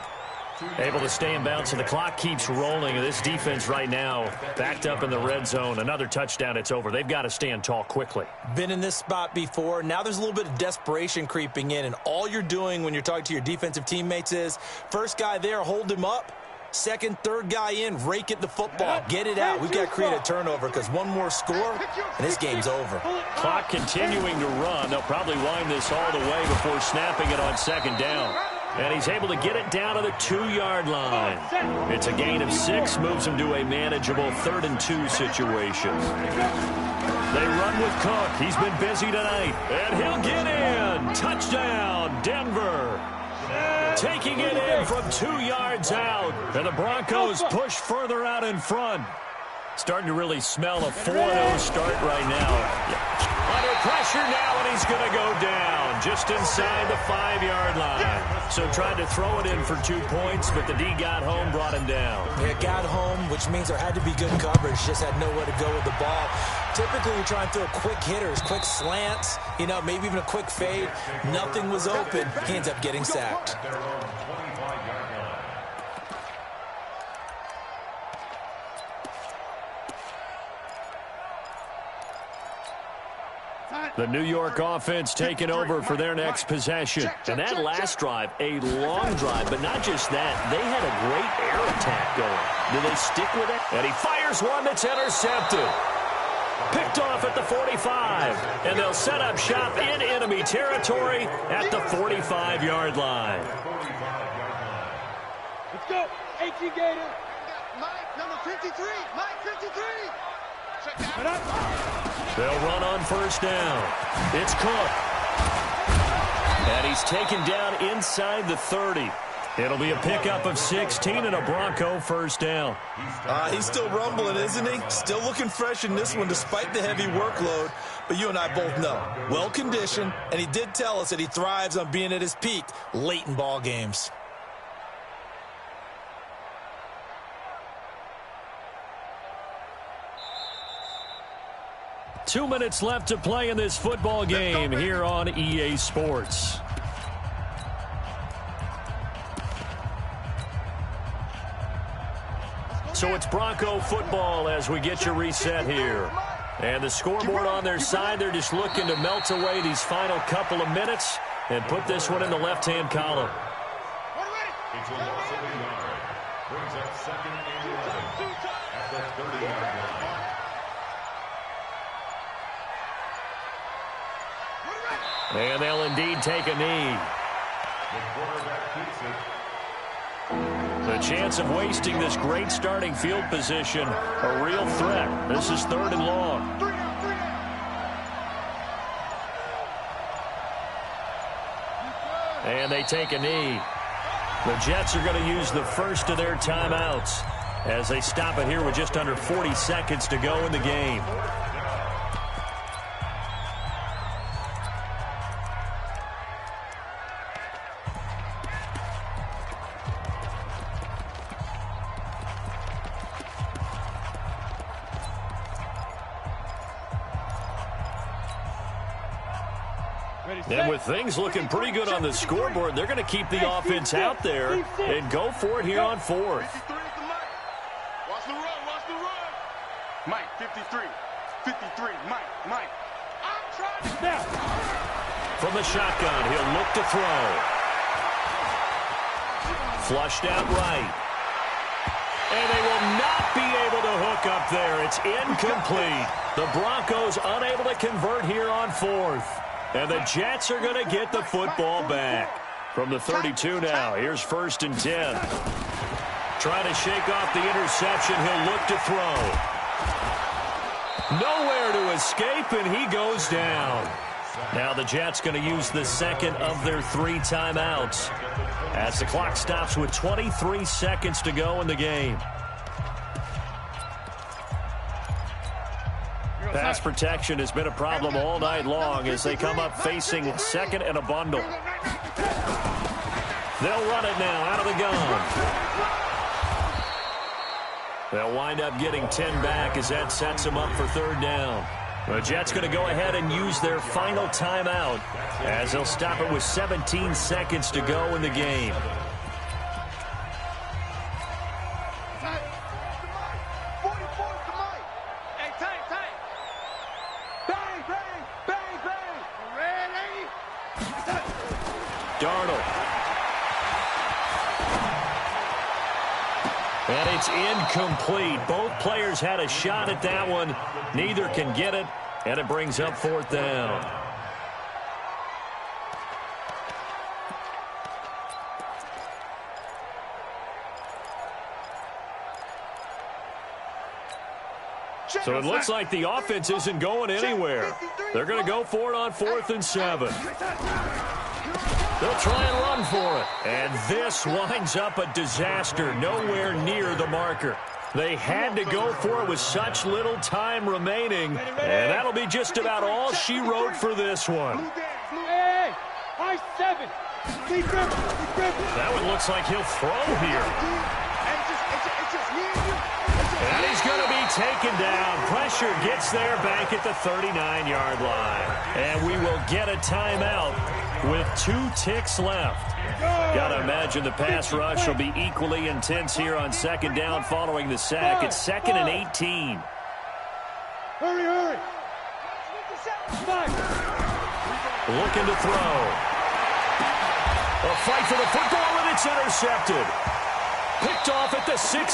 A: Able to stay in bounds, and the clock keeps rolling. And this defense right now backed up in the red zone. Another touchdown, it's over. They've got to stand tall quickly.
C: Been in this spot before. Now there's a little bit of desperation creeping in. And all you're doing when you're talking to your defensive teammates is, first guy there, hold him up. 2nd, 3rd guy in, rake at the football. Get it out. We've got to create a turnover because one more score, and this game's over.
A: Clock continuing to run. They'll probably wind this all the way before snapping it on 2nd down. And he's able to get it down to the 2-yard line. It's a gain of 6, moves him to a manageable 3rd and 2 situation. They run with Cook. He's been busy tonight. And he'll get in. Touchdown, Denver. Taking it in from 2 yards out. And the Broncos push further out in front. Starting to really smell a 4-0 start right now. Under pressure now, and he's going to go down just inside the 5-yard line. So tried to throw it in for 2 points, but the D got home, brought him down.
C: Yeah, got home, which means there had to be good coverage. Just had nowhere to go with the ball. Typically, you try and throw quick hitters, quick slants, maybe even a quick fade. Nothing was open. He ends up getting sacked.
A: The New York offense taking over for their next possession. And that last drive, a long drive, but not just that. They had a great air attack going. Do they stick with it? And he fires one that's intercepted. Picked off at the 45. And they'll set up shop in enemy territory at the 45-yard line.
E: Let's go. 18 Gator.
B: Mike, number 53. Mike, 53.
A: They'll run on first down. It's Cook. And he's taken down inside the 30. It'll be a pickup of 16 and a Bronco first down.
C: He's still rumbling, isn't he? Still looking fresh in this one despite the heavy workload. But you and I both know, well-conditioned, and he did tell us that he thrives on being at his peak late in ball games.
A: Two minutes left to play in this football game here on EA Sports. So it's Bronco football as we get you reset here. And the scoreboard on their side, they're just looking to melt away these final couple of minutes and put this one in the left-hand column.
D: It's a loss of a yard. Brings up 2nd and 11 at the 30-yard line.
A: And they'll indeed take a knee.
D: The quarterback keeps it.
A: The chance of wasting this great starting field position, a real threat. This is 3rd and long. And they take a knee. The Jets are going to use the first of their timeouts as they stop it here with just under 40 seconds to go in the game. And with things looking pretty good on the scoreboard, they're going to keep the offense out there and go for it here on 4th.
B: Watch the run, watch the run. Mike, 53. 53, Mike. I'm trying to...
E: Now.
A: From the shotgun, he'll look to throw. Flushed out right. And they will not be able to hook up there. It's incomplete. The Broncos unable to convert here on 4th. And the Jets are going to get the football back. From the 32 now, here's 1st and 10. Trying to shake off the interception, he'll look to throw. Nowhere to escape, and he goes down. Now the Jets going to use the second of their 3 timeouts as the clock stops with 23 seconds to go in the game. Pass protection has been a problem all night long as they come up facing 2nd and a bundle. They'll run it now out of the gun. They'll wind up getting 10 back as that sets them up for 3rd down. The Jets going to go ahead and use their final timeout as they'll stop it with 17 seconds to go in the game. And it's incomplete. Both players had a shot at that one. Neither can get it, and it brings up 4th down. So it looks like the offense isn't going anywhere. They're going to go for it on 4th and 7. They'll try and run for it. And this winds up a disaster, nowhere near the marker. They had to go for it with such little time remaining, and that'll be just about all she wrote for this one.
E: Hey, high 7.
A: That one looks like he'll throw here. And he's going to be taken down. Pressure gets there back at the 39-yard line. And we will get a timeout with 2 ticks left. Got to imagine the pass rush will be equally intense here on 2nd down following the sack. It's 2nd and 18.
E: Hurry.
A: Looking to throw. A fight for the football, and it's intercepted. Picked off at the 16.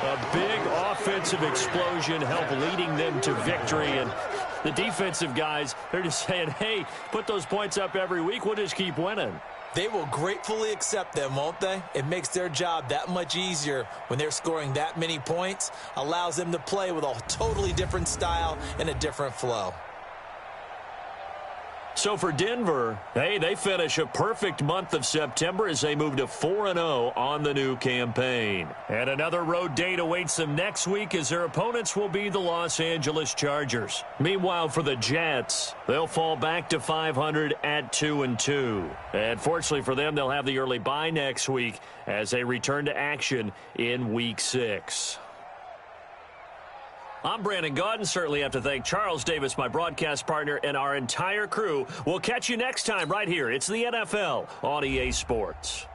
A: A big offensive explosion helped leading them to victory. And the defensive guys, they're just saying, hey, put those points up every week. We'll just keep winning.
C: They will gratefully accept them, won't they? It makes their job that much easier when they're scoring that many points. Allows them to play with a totally different style and a different flow.
A: So for Denver, hey, they finish a perfect month of September as they move to 4-0 on the new campaign. And another road date awaits them next week as their opponents will be the Los Angeles Chargers. Meanwhile, for the Jets, they'll fall back to 500 at 2-2. And fortunately for them, they'll have the early bye next week as they return to action in Week 6. I'm Brandon Gaudin. Certainly have to thank Charles Davis, my broadcast partner, and our entire crew. We'll catch you next time right here. It's the NFL on EA Sports.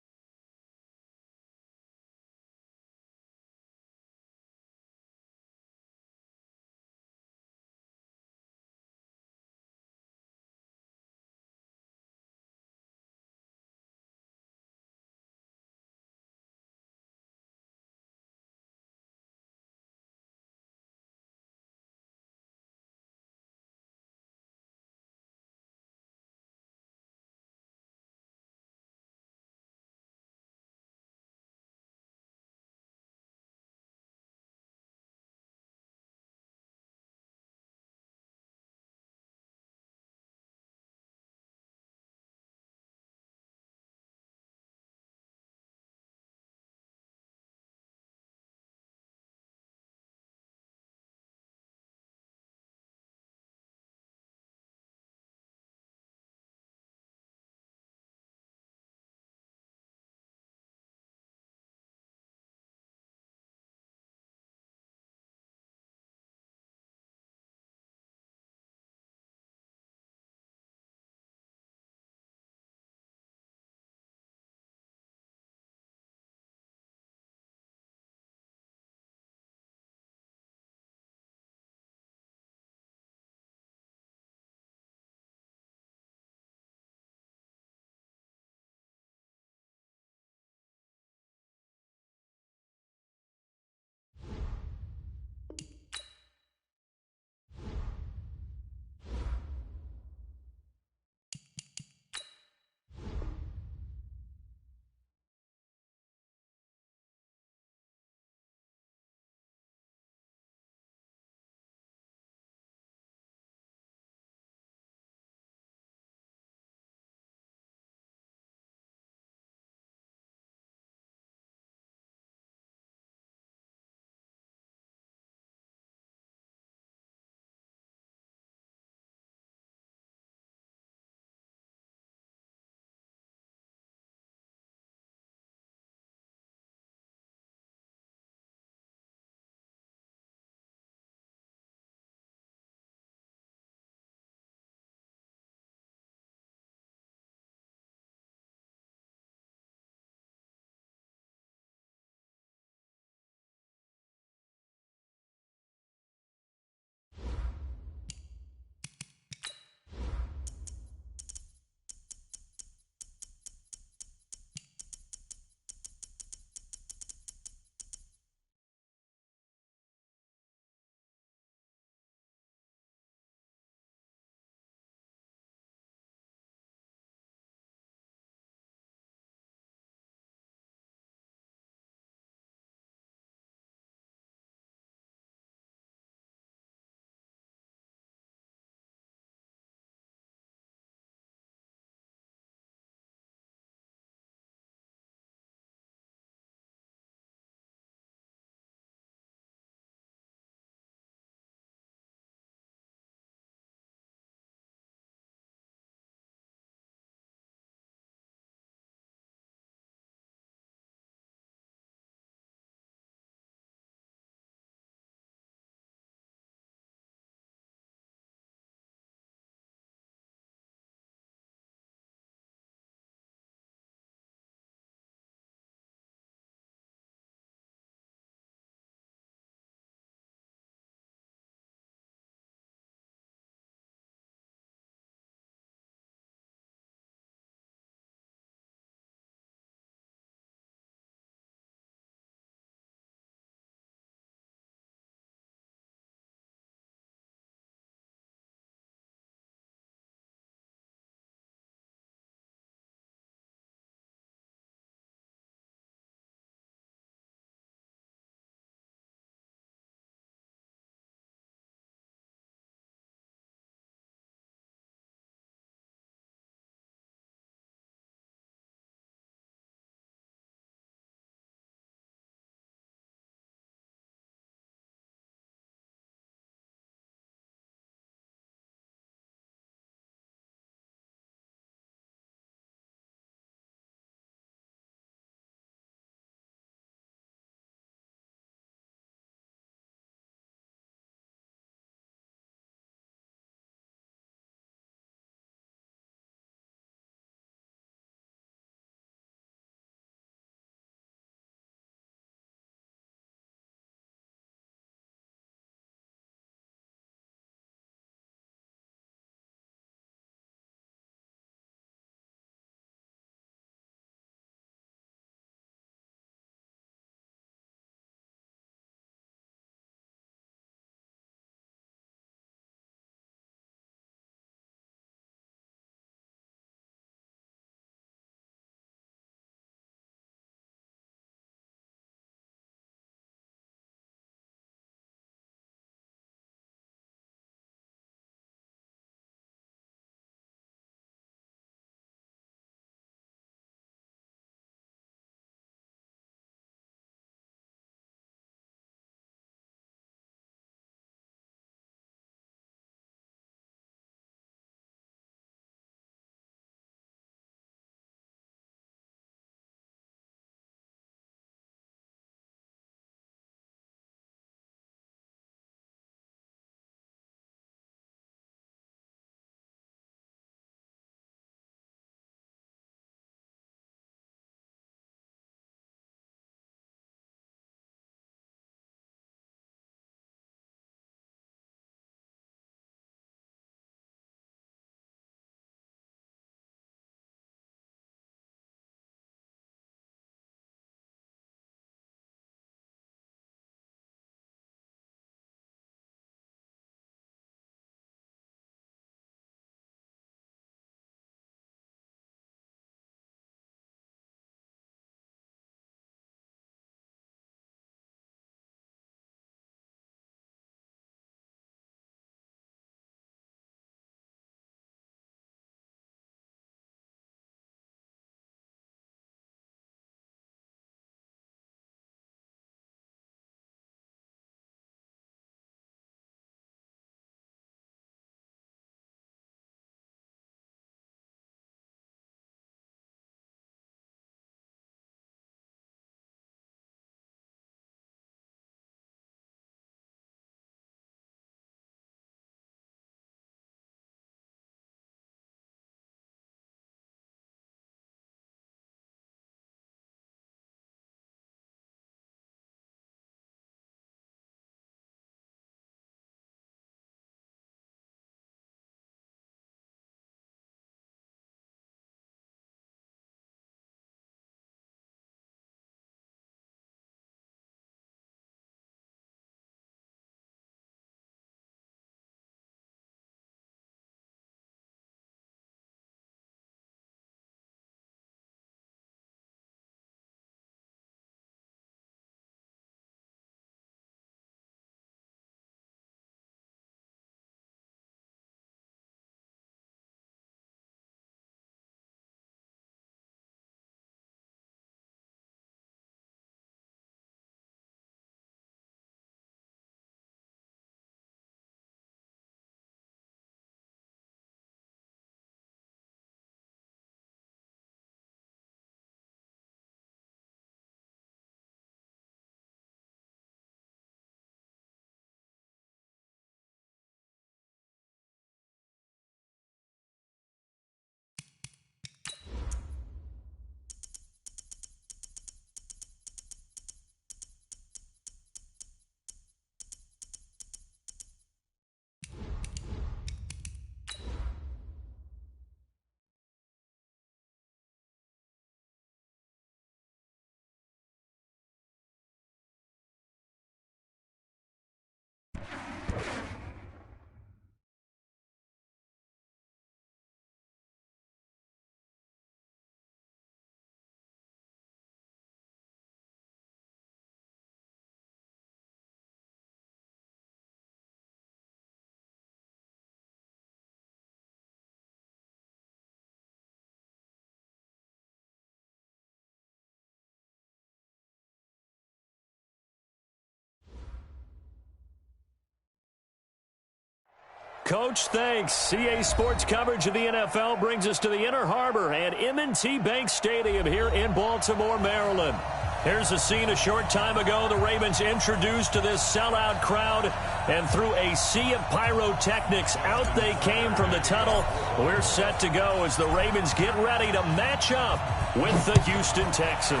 A: Coach, thanks. CA Sports coverage of the NFL brings us to the Inner Harbor at M&T Bank Stadium here in Baltimore, Maryland. Here's a scene a short time ago. The Ravens introduced to this sellout crowd, and through a sea of pyrotechnics, out they came from the tunnel. We're set to go as the Ravens get ready to match up with the Houston Texans.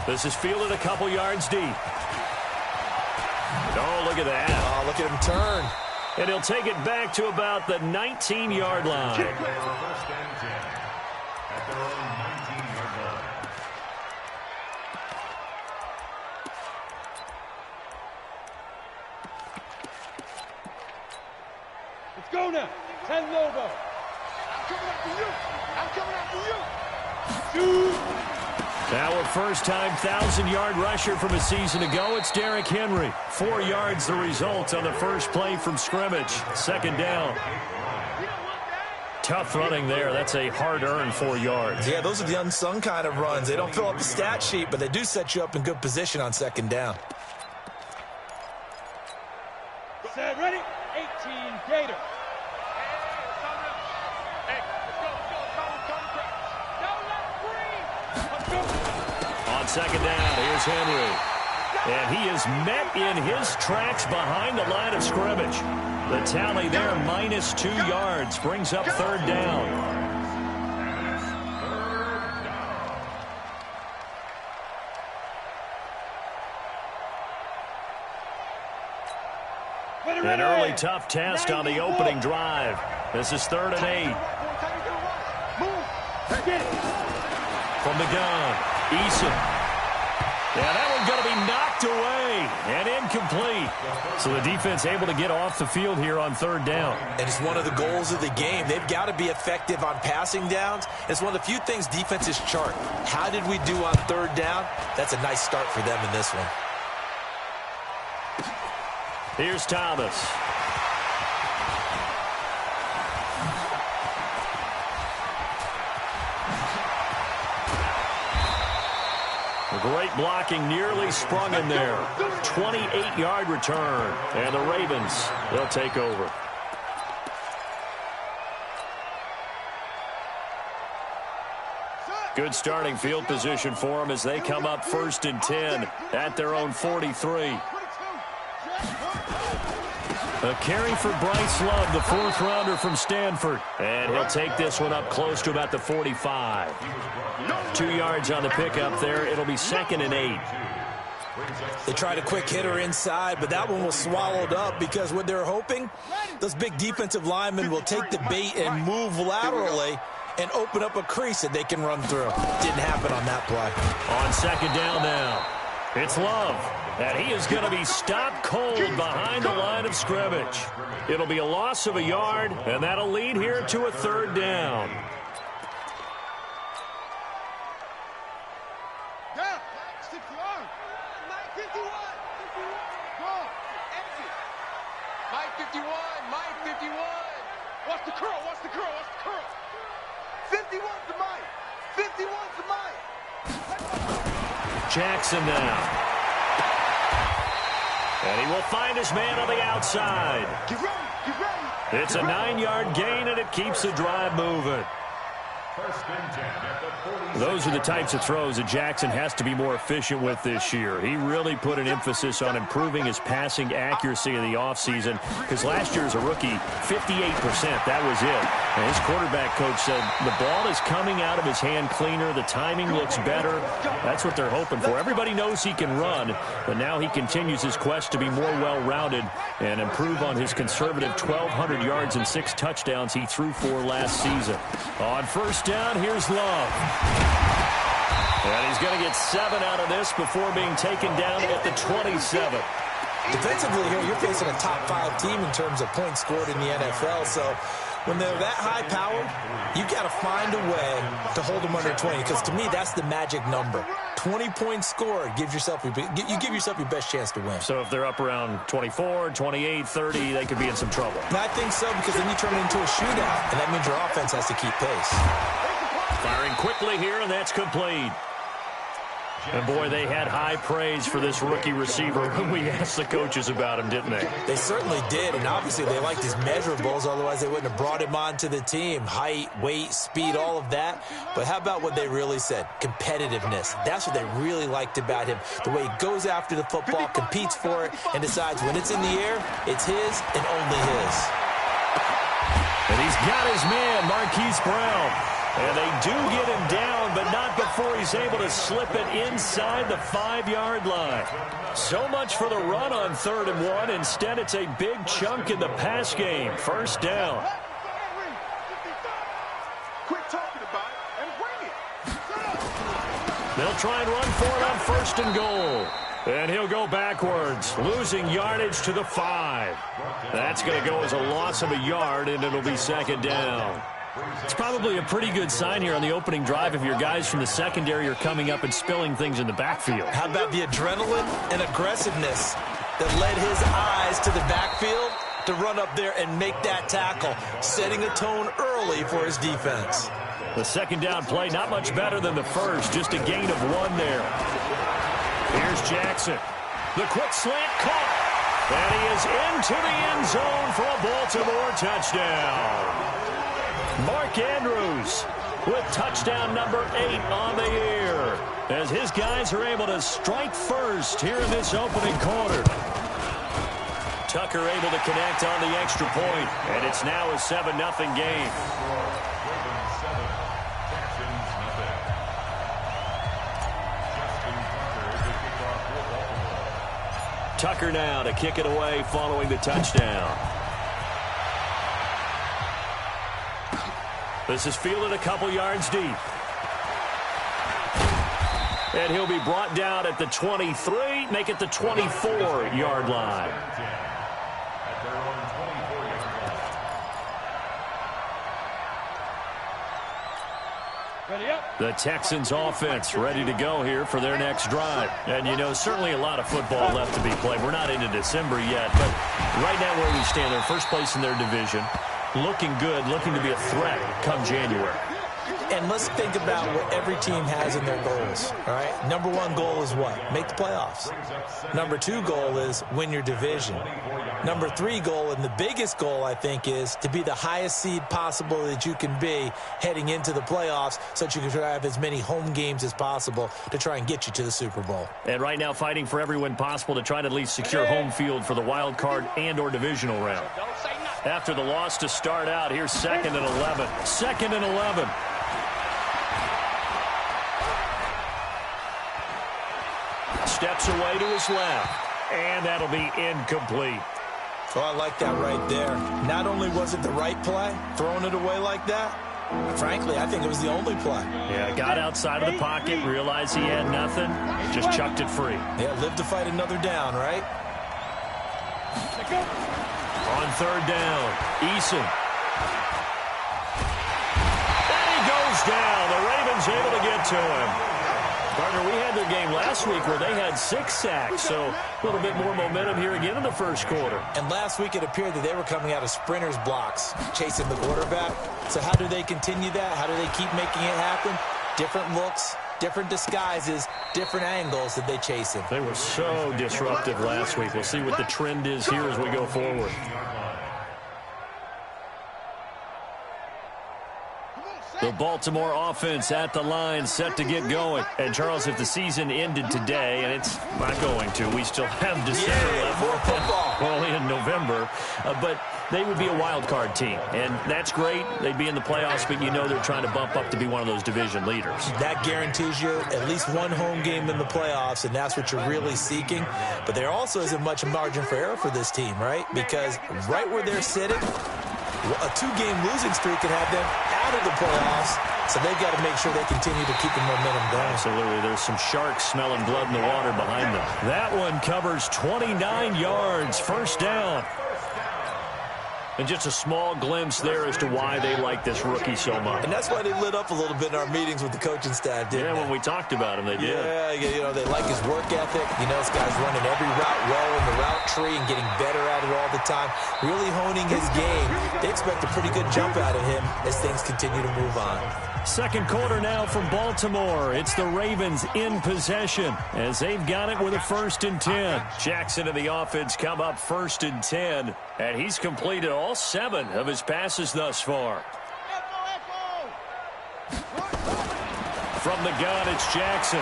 A: This is fielded a couple yards deep. Oh, look at that.
C: Oh, look at him turn.
A: And he'll take it back to about the 19-yard line.
D: First and 10 at their own 19-yard line.
E: Let's go now. 10 Lobo.
B: I'm coming after you. I'm coming after you.
E: Shoot.
A: Now a first-time 1,000-yard rusher from a season ago. It's Derrick Henry. 4 yards the result on the first play from scrimmage. Second down. Tough running there. That's a hard-earned 4 yards.
C: Yeah, those are the unsung kind of runs. They don't fill up the stat sheet, but they do set you up in good position on second down.
E: Set, ready? 18 Gator.
A: On second down, here's Henry. And he is met in his tracks behind the line of scrimmage. The tally there, -2 yards, brings up third down. An early tough test on the opening drive. This is 3rd and 8. From the gun, Eason. Yeah, that one's going to be knocked away and incomplete. So the defense able to get off the field here on third down.
C: And it's one of the goals of the game. They've got to be effective on passing downs. It's one of the few things defenses chart. How did we do on third down? That's a nice start for them in this one.
A: Here's Thomas. Great blocking, nearly sprung in there. 28-yard return, and the Ravens, they'll take over. Good starting field position for them as they come up 1st and 10 at their own 43. A carry for Bryce Love, the 4th-rounder from Stanford. And he'll take this one up close to about the 45. 2 yards on the pickup there. It'll be 2nd and 8.
C: They tried a quick hitter inside, but that one was swallowed up because what they're hoping, those big defensive linemen will take the bait and move laterally and open up a crease that they can run through. Didn't happen on that play.
A: On second down now, it's Love. And he is going to be stopped cold behind the line of scrimmage. It'll be a loss of a yard, and that'll lead here to a 3rd down.
B: Yeah, stick your arm. Mike 51. Go. Exit. Mike 51. Mike 51. Watch the curl. Watch the curl. Watch the curl. 51's the Mike. 51's the Mike.
A: Jackson now. And he will find his man on the outside.
B: Get ready. Get ready.
A: It's a 9-yard gain, and it keeps the drive moving.
D: First and 10 at the 46.
A: Those are the types of throws that Jackson has to be more efficient with this year. He really put an emphasis on improving his passing accuracy in the offseason because last year as a rookie, 58%, that was it. And his quarterback coach said the ball is coming out of his hand cleaner. The timing looks better. That's what they're hoping for. Everybody knows he can run, but now he continues his quest to be more well-rounded and improve on his conservative 1,200 yards and 6 touchdowns he threw for last season. On first down, here's Love. And he's going to get 7 out of this before being taken down at the 27.
C: Defensively here, you're facing a top-5 team in terms of points scored in the NFL, so when they're that high-powered, you've got to find a way to hold them under 20, because to me, that's the magic number. 20 points scored, you give yourself your best chance to win.
A: So if they're up around 24, 28, 30, they could be in some trouble.
C: And I think so, because then you turn it into a shootout, and that means your offense has to keep pace.
A: Firing quickly here, and that's complete. And boy, they had high praise for this rookie receiver when we asked the coaches about him, didn't they?
C: They certainly did, and obviously they liked his measurables, otherwise they wouldn't have brought him onto the team. Height, weight, speed, all of that. But how about what they really said? Competitiveness. That's what they really liked about him. The way he goes after the football, competes for it, and decides when it's in the air, it's his and only his.
A: And he's got his man, Marquise Brown. And they do get him down, but not before he's able to slip it inside the 5-yard line. So much for the run on 3rd and 1. Instead, it's a big chunk in the pass game. First down.
B: Quit talking about it and bring it.
A: They'll try and run for it on 1st and goal. And he'll go backwards, losing yardage to the 5. That's going to go as a loss of a yard, and it'll be 2nd down. It's probably a pretty good sign here on the opening drive if your guys from the secondary are coming up and spilling things in the backfield.
C: How about the adrenaline and aggressiveness that led his eyes to the backfield to run up there and make that tackle, setting a tone early for his defense.
A: The 2nd down play, not much better than the first, just a gain of 1 there. Here's Jackson. The quick slant caught. And he is into the end zone for a Baltimore touchdown. Mark Andrews with touchdown number 8 on the year as his guys are able to strike first here in this opening quarter. Tucker able to connect on the extra point, and it's now a 7-0 game. Tucker now to kick it away following the touchdown. This is fielded a couple yards deep. And he'll be brought down at the 23, make it the 24-yard line.
E: Ready up.
A: The Texans offense ready to go here for their next drive. And, you know, certainly a lot of football left to be played. We're not into December yet, but right now where we stand, they're first place in their division. Looking good, looking to be a threat come January.
C: And let's think about what every team has in their goals, all right? Number 1 goal is what? Make the playoffs. Number 2 goal is win your division. Number 3 goal, and the biggest goal, I think, is to be the highest seed possible that you can be heading into the playoffs so that you can try to have as many home games as possible to try and get you to the Super Bowl.
A: And right now fighting for every win possible to try to at least secure home field for the wild card and or divisional round. After the loss to start out, here's 2nd and 11. 2nd and 11. Steps away to his left, and that'll be incomplete.
C: Oh, I like that right there. Not only was it the right play, throwing it away like that, frankly, I think it was the only play.
A: Yeah, got outside of the pocket, realized he had nothing, just chucked it free.
C: Yeah, live to fight another down, right?
A: On 3rd down, Eason. And he goes down. The Ravens able to get to him. Partner, we had their game last week where they had 6 sacks, so a little bit more momentum here again in the first quarter.
C: And last week it appeared that they were coming out of sprinters blocks, chasing the quarterback. So how do they continue that? How do they keep making it happen? Different looks, different disguises, different angles that they chase him.
A: They were so disruptive last week. We'll see what the trend is here as we go forward. The Baltimore offense at the line, set to get going. And, Charles, if the season ended today, and it's not going to, we still have December left.
C: More football.
A: We're only in November. But they would be a wild card team. And that's great. They'd be in the playoffs, but you know they're trying to bump up to be one of those division leaders.
C: That guarantees you at least 1 home game in the playoffs, and that's what you're really seeking. But there also isn't much margin for error for this team, right? Because right where they're sitting, a 2-game losing streak can have them out of the playoffs, so they've got to make sure they continue to keep the momentum going.
A: Absolutely. There's some sharks smelling blood in the water behind them. That one covers 29 yards. First down. And just a small glimpse there as to why they like this rookie so much.
C: And that's why they lit up a little bit in our meetings with the coaching staff, didn't they?
A: When we talked about him, they did.
C: Yeah, you know, they like his work ethic. You know, this guy's running every route well in the route tree and getting better at it all the time, really honing his game. They expect a pretty good jump out of him as things continue to move on.
A: Second quarter now from Baltimore. It's the Ravens in possession as they've got it with a 1st and 10. Jackson and the offense come up 1st and 10, and he's completed all 7 of his passes thus far. From the gun, it's Jackson.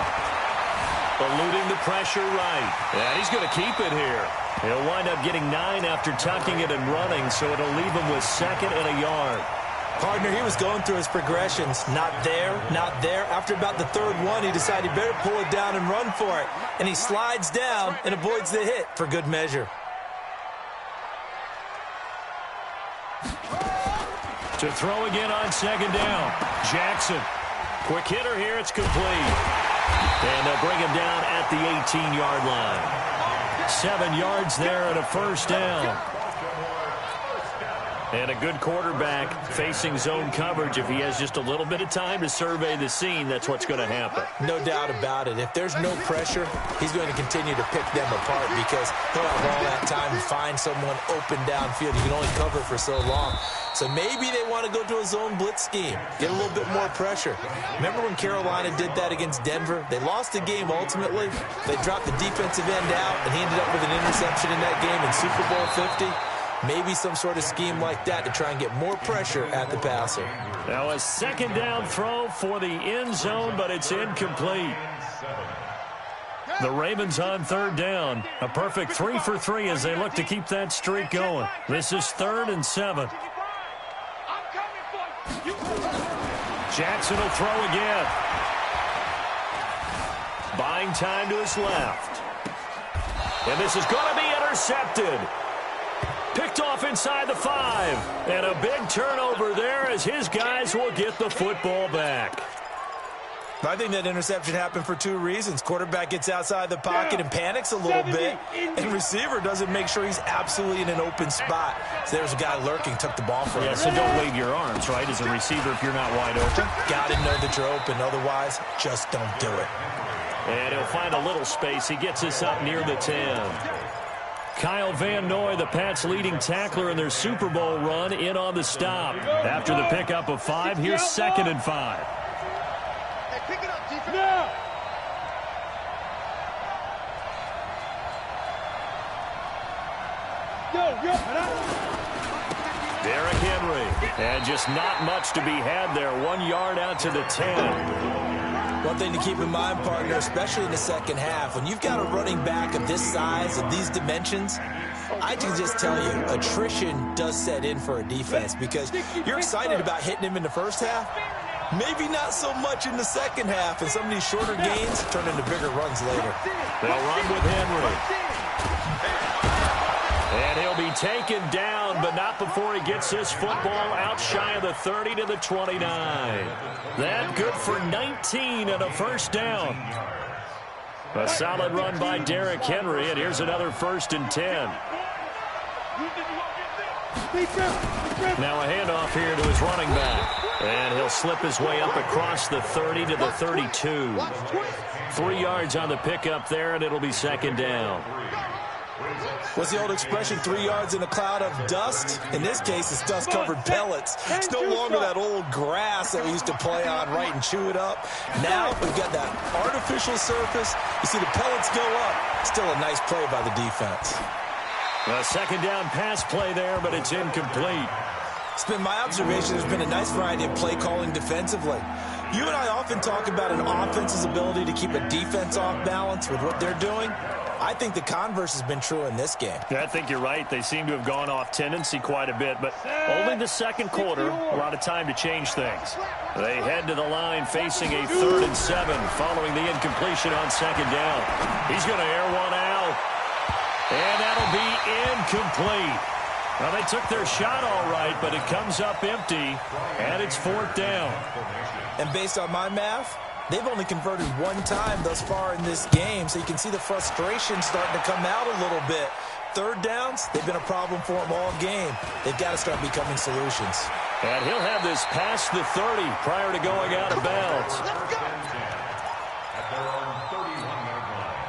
A: Eluding the pressure right. And he's going to keep it here. He'll wind up getting 9 after tucking it and running, so it'll leave him with 2nd and a yard.
C: Partner, he was going through his progressions. Not there, not there. After about the 3rd one, he decided he better pull it down and run for it. And he slides down and avoids the hit for good measure.
A: To throw again on 2nd down. Jackson. Quick hitter here. It's complete. And they'll bring him down at the 18-yard line. 7 yards there and a 1st down. And a good quarterback facing zone coverage. If he has just a little bit of time to survey the scene, that's what's going to happen.
C: No doubt about it. If there's no pressure, he's going to continue to pick them apart because he'll have all that time to find someone open downfield. You can only cover for so long. So maybe they want to go to a zone blitz scheme, get a little bit more pressure. Remember when Carolina did that against Denver? They lost the game ultimately. They dropped the defensive end out, and he ended up with an interception in that game in Super Bowl 50. Maybe some sort of scheme like that to try and get more pressure at the passer.
A: Now a 2nd down throw for the end zone, but it's incomplete. The Ravens on 3rd down. A perfect 3 for 3 as they look to keep that streak going. This is 3rd and 7. Jackson will throw again. Buying time to his left. And this is going to be intercepted. Picked off inside the 5. And a big turnover there as his guys will get the football back.
C: I think that interception happened for 2 reasons. Quarterback gets outside the pocket and panics a little bit, and receiver doesn't make sure he's absolutely in an open spot. So there's a guy lurking, took the ball from him.
A: Yeah, so don't wave your arms, right, as a receiver if you're not wide open.
C: Got to know that you're open. Otherwise, just don't do it.
A: And he'll find a little space. He gets us up near the 10. Kyle Van Noy, the Pats' leading tackler in their Super Bowl run, in on the stop. After the pickup of 5, here's 2nd and 5.
B: Pick it up, defense.
E: Now.
A: Derrick Henry. And just not much to be had there. 1 yard out to the 10.
C: One thing to keep in mind, partner, especially in the second half, when you've got a running back of this size, of these dimensions, I can just tell you, attrition does set in for a defense because you're excited about hitting him in the first half. Maybe not so much in the second half, and some of these shorter gains turn into bigger runs later.
A: They'll run with Henry. And he'll be taken down, but not before he gets this football out shy of the 30 to the 29. That good for 19 and a 1st down. A solid run by Derrick Henry, and here's another 1st and 10. Now a handoff here to his running back. And he'll slip his way up across the 30 to the 32. 3 yards on the pickup there, and it'll be 2nd down.
C: What's the old expression, 3 yards in a cloud of dust? In this case, it's dust-covered pellets. It's no longer that old grass that we used to play on, right, and chew it up. Now we've got that artificial surface. You see the pellets go up. Still a nice play by the defense.
A: A 2nd down pass play there, but it's incomplete.
C: It's been my observation there's been a nice variety of play calling defensively. You and I often talk about an offense's ability to keep a defense off balance with what they're doing. I think the converse has been true in this game.
A: Yeah, I think you're right. They seem to have gone off tendency quite a bit, but only the second quarter, a lot of time to change things. They head to the line facing a 3rd and 7 following the incompletion on 2nd down. He's going to air one out, and that'll be incomplete. Well, they took their shot all right, but it comes up empty, and it's 4th down.
C: And based on my math, they've only converted 1 time thus far in this game, so you can see the frustration starting to come out a little bit. 3rd downs, they've been a problem for them all game. They've got to start becoming solutions.
A: And he'll have this past the 30 prior to going out of bounds.
D: At their own 31-yard line.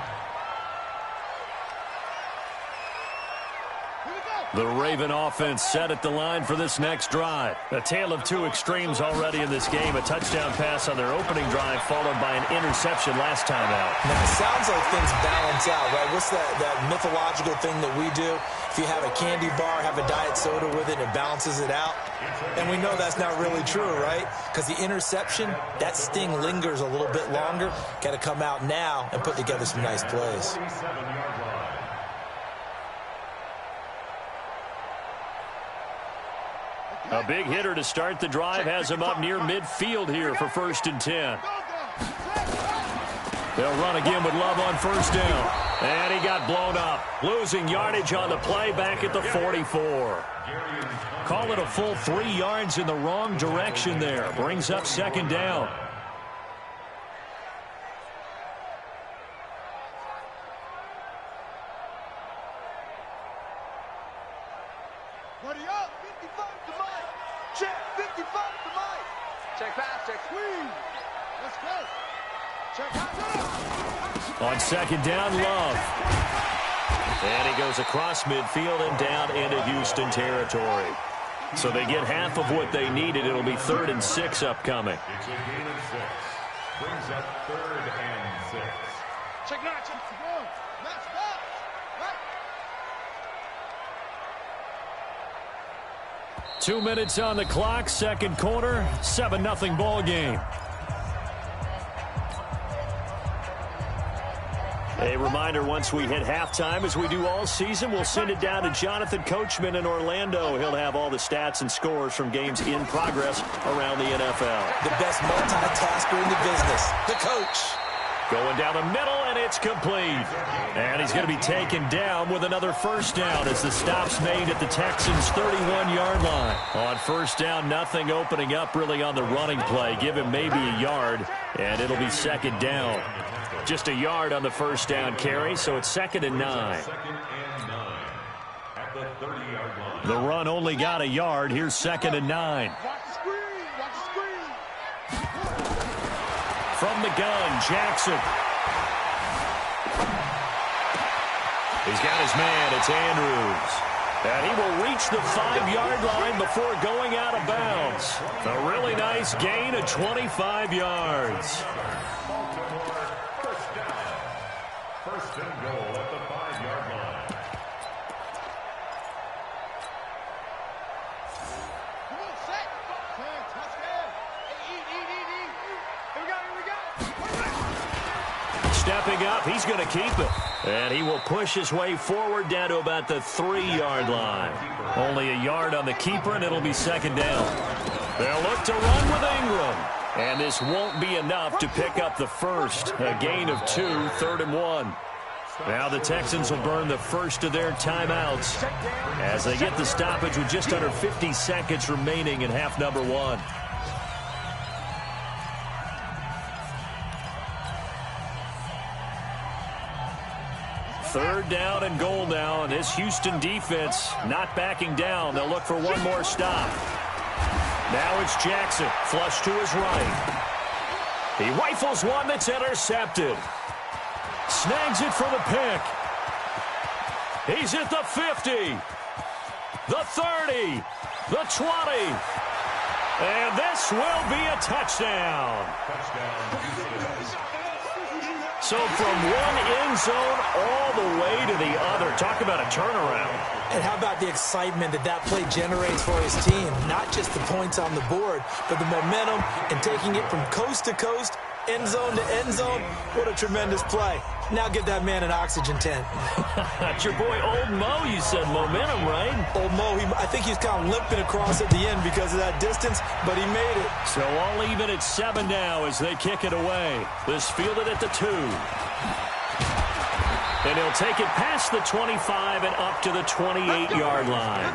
A: The Raven offense set at the line for this next drive. A tale of two extremes already in this game. A touchdown pass on their opening drive followed by an interception last time out.
C: Now, it sounds like things balance out, right? What's that mythological thing that we do? If you have a candy bar, have a diet soda with it, it balances it out. And we know that's not really true, right? Because the interception, that sting lingers a little bit longer. Got to come out now and put together some nice plays.
A: A big hitter to start the drive has him up near midfield here for 1st and 10. They'll run again with Love on 1st down. And he got blown up. Losing yardage on the play back at the 44. Call it a full 3 yards in the wrong direction there. Brings up 2nd down.
B: Buddy up, 55 to Mike. Check, 55 to Mike. Check pass, check screen. Let's go. Check pass.
A: On 2nd down, Love. And he goes across midfield and down into Houston territory. So they get half of what they needed. It'll be 3rd and 6 upcoming.
D: It's a gain of 6. Brings up 3rd and 6.
B: Check now, check. Let's go. Right.
A: 2 minutes on the clock, 2nd quarter, 7-0 ball game. A reminder, once we hit halftime, as we do all season, we'll send it down to Jonathan Coachman in Orlando. He'll have all the stats and scores from games in progress around the NFL.
C: The best multitasker in the business, the coach.
A: Going down the middle, and it's complete. And he's going to be taken down with another 1st down as the stop's made at the Texans' 31-yard line. On 1st down, nothing opening up really on the running play. Give him maybe a yard, and it'll be 2nd down. Just a yard on the 1st down carry, so it's 2nd and 9.
D: 2nd and 9 at the 30-yard line.
A: The run only got a yard. Here's 2nd and 9.
B: Watch the screen, watch the screen.
A: From the gun, Jackson. He's got his man. It's Andrews. And he will reach the 5-yard line before going out of bounds. A really nice gain of 25 yards.
D: First down. 1st and goal at the 5-yard line.
B: Come on, set. Touchdown. Eat. Here we go.
A: Stepping up, he's going to keep it. And he will push his way forward down to about the 3-yard line. Only a yard on the keeper, and it'll be 2nd down. They'll look to run with Ingram. And this won't be enough to pick up the 1st. A gain of 2, 3rd and 1. Now the Texans will burn the 1st of their timeouts as they get the stoppage with just under 50 seconds remaining in half number 1. Third down and goal now, and this Houston defense not backing down. They'll look for one more stop. Now it's Jackson, flush to his right. He rifles one that's intercepted. Snags it for the pick. He's at the 50, the 30, the 20. And this will be a touchdown. So from one end zone all the way to the other. Talk about a turnaround.
C: And how about the excitement that play generates for his team? Not just the points on the board, but the momentum and taking it from coast to coast, end zone to end zone. What a tremendous play. Now get that man an oxygen tent.
A: That's your boy Old Mo. You said momentum, right?
C: Old Mo, I think he's kind of limping across at the end because of that distance, but he made it.
A: So all even at 7 now as they kick it away. This fielded at the 2. And he'll take it past the 25 and up to the 28-yard line.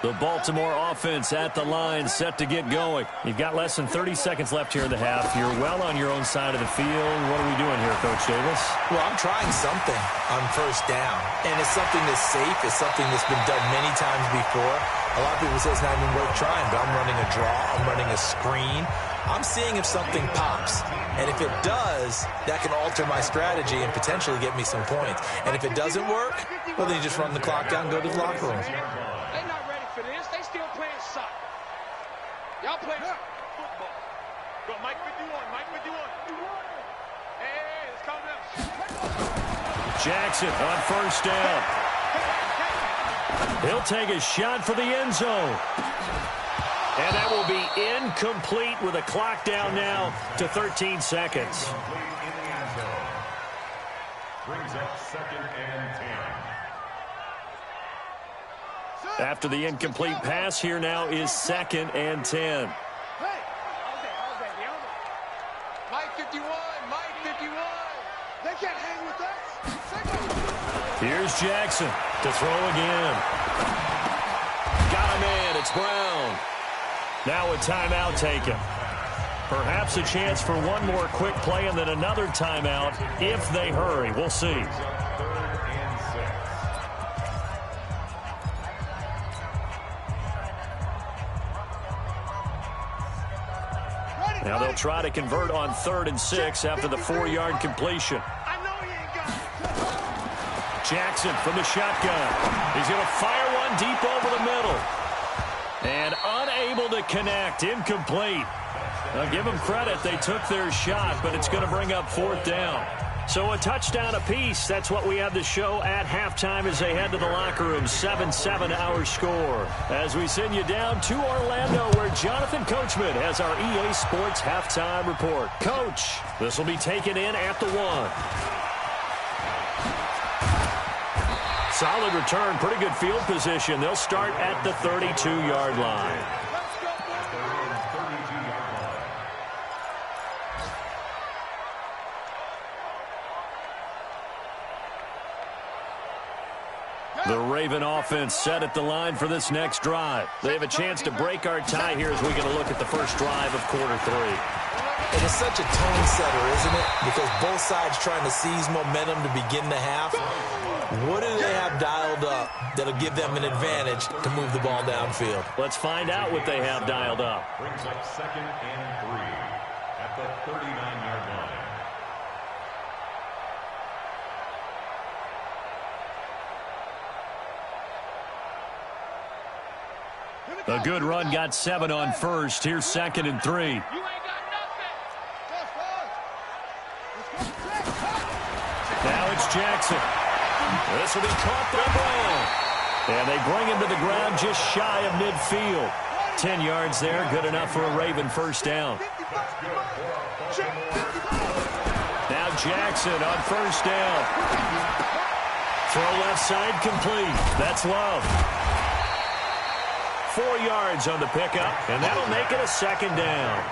A: The Baltimore offense at the line, set to get going. You've got less than 30 seconds left here in the half. You're well on your own side of the field. What are we doing here, Coach Davis?
C: Well, I'm trying something on 1st down, and it's something that's safe. It's something that's been done many times before. A lot of people say it's not even worth trying, but I'm running a draw. I'm running a screen. I'm seeing if something pops. And if it does, that can alter my strategy and potentially get me some points. And if it doesn't work, well, then you just run the clock down and go to the locker room.
E: They're not ready for this. They still playing soccer. Y'all playing football.
B: Go, Mike 51, Mike 51. Hey, let's calm down.
A: Jackson on first down. He'll take a shot for the end zone. And that will be incomplete with a clock down now to 13 seconds.
D: Brings up 2nd and 10.
A: After the incomplete pass, here now is 2nd and 10.
B: Mike 51, Mike 51. They can't hang with us.
A: Here's Jackson to throw again. Got a man. It's Brown. Now a timeout taken. Perhaps a chance for one more quick play and then another timeout if they hurry. We'll see.
D: 3rd and 6.
A: Now they'll try to convert on 3rd and 6 after the 4-yard completion.
B: I know he ain't got it.
A: Jackson from the shotgun. He's going to fire one deep over the middle. And unable to connect. Incomplete. Now give them credit. They took their shot, but it's going to bring up 4th down. So a touchdown apiece. That's what we have to show at halftime as they head to the locker room. 7-7 our score. As we send you down to Orlando, where Jonathan Coachman has our EA Sports halftime report. Coach, this will be taken in at the 1. Solid return, pretty good field position. They'll start at the 32-yard line. The Raven offense set at the line for this next drive. They have a chance to break our tie here as we get a look at the first drive of quarter 3.
C: It is such a tone setter, isn't it? Because both sides trying to seize momentum to begin the half. What do they have dialed up that'll give them an advantage to move the ball downfield?
A: Let's find out what they have dialed up.
D: Brings up 2nd and 3 at the 39-yard line.
A: A good run got 7 on first. Here's 2nd and 3.
E: You ain't got nothing.
A: Now it's Jackson. This will be caught by Brown. And they bring him to the ground just shy of midfield. 10 yards there, good enough for a Raven first down. Now Jackson on first down. Throw left side complete. That's Love. 4 yards on the pickup, and that'll make it a 2nd down.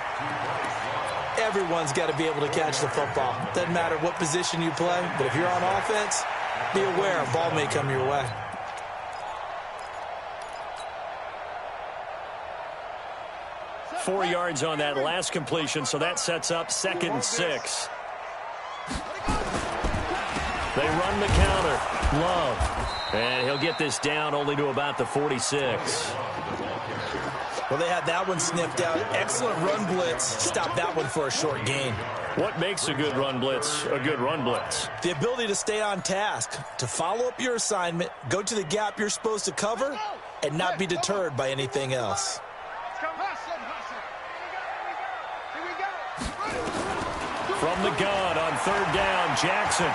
C: Everyone's got to be able to catch the football. Doesn't matter what position you play, but if you're on offense, be aware a ball may come your way.
A: Four yards on that last completion, so that sets up 2nd and 6. They run the counter. Love. And he'll get this down only to about the 46.
C: Well, they had that one sniffed out. Excellent run blitz. Stop that one for a short gain.
A: What makes a good run blitz a good run blitz?
C: The ability to stay on task, to follow up your assignment, go to the gap you're supposed to cover, and not be deterred by anything else.
A: From the gun on 3rd down, Jackson.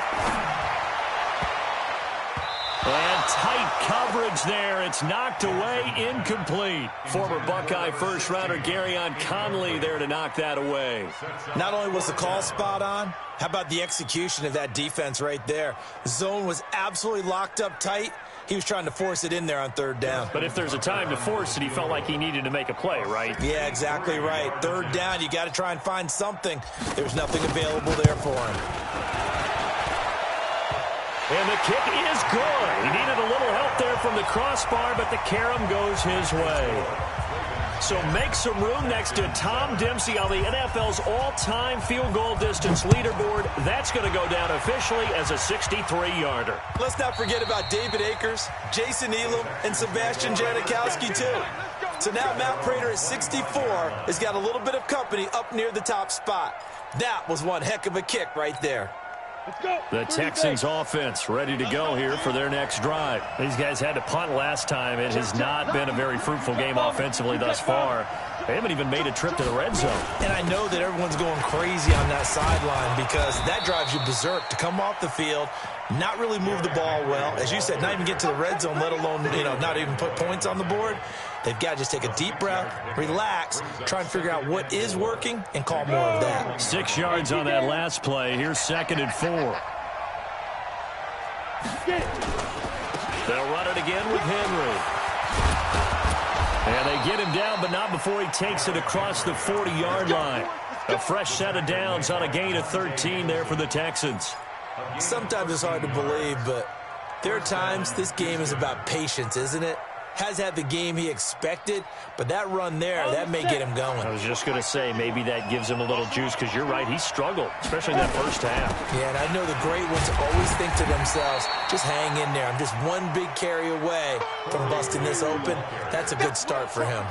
A: And tight coverage there. It's knocked away, incomplete. Former Buckeye first-rounder Garyon Conley there to knock that away.
C: Not only was the call spot on, how about the execution of that defense right there? The zone was absolutely locked up tight. He was trying to force it in there on 3rd down.
A: But if there's a time to force it, he felt like he needed to make a play, right?
C: Yeah, exactly right. 3rd down, you got to try and find something. There's nothing available there for him.
A: And the kick is good. He needed a little help there from the crossbar, but the carom goes his way. So make some room next to Tom Dempsey on the NFL's all-time field goal distance leaderboard. That's going to go down officially as a 63-yarder.
C: Let's not forget about David Akers, Jason Elam, and Sebastian Janikowski, too. So now Matt Prater at 64 has got a little bit of company up near the top spot. That was one heck of a kick right there.
A: The Texans offense ready to go here for their next drive. These guys had to punt last time. It has not been a very fruitful game offensively thus far. They haven't even made a trip to the red zone.
C: And I know that everyone's going crazy on that sideline because that drives you berserk to come off the field, not really move the ball well. As you said, not even get to the red zone, let alone, not even put points on the board. They've got to just take a deep breath, relax, try and figure out what is working, and call more of that.
A: 6 yards on that last play. Here's 2nd and 4. They'll run it again with Henry. And they get him down, but not before he takes it across the 40-yard line. A fresh set of downs on a gain of 13 there for the Texans.
C: Sometimes it's hard to believe, but there are times this game is about patience, isn't it? Has had the game he expected, but that run there, that may get him going.
A: I was just going to say, maybe that gives him a little juice, because you're right, he struggled, especially in that first half.
C: Yeah, and I know the great ones always think to themselves, just hang in there. I'm just one big carry away from busting this open. That's a good start for him.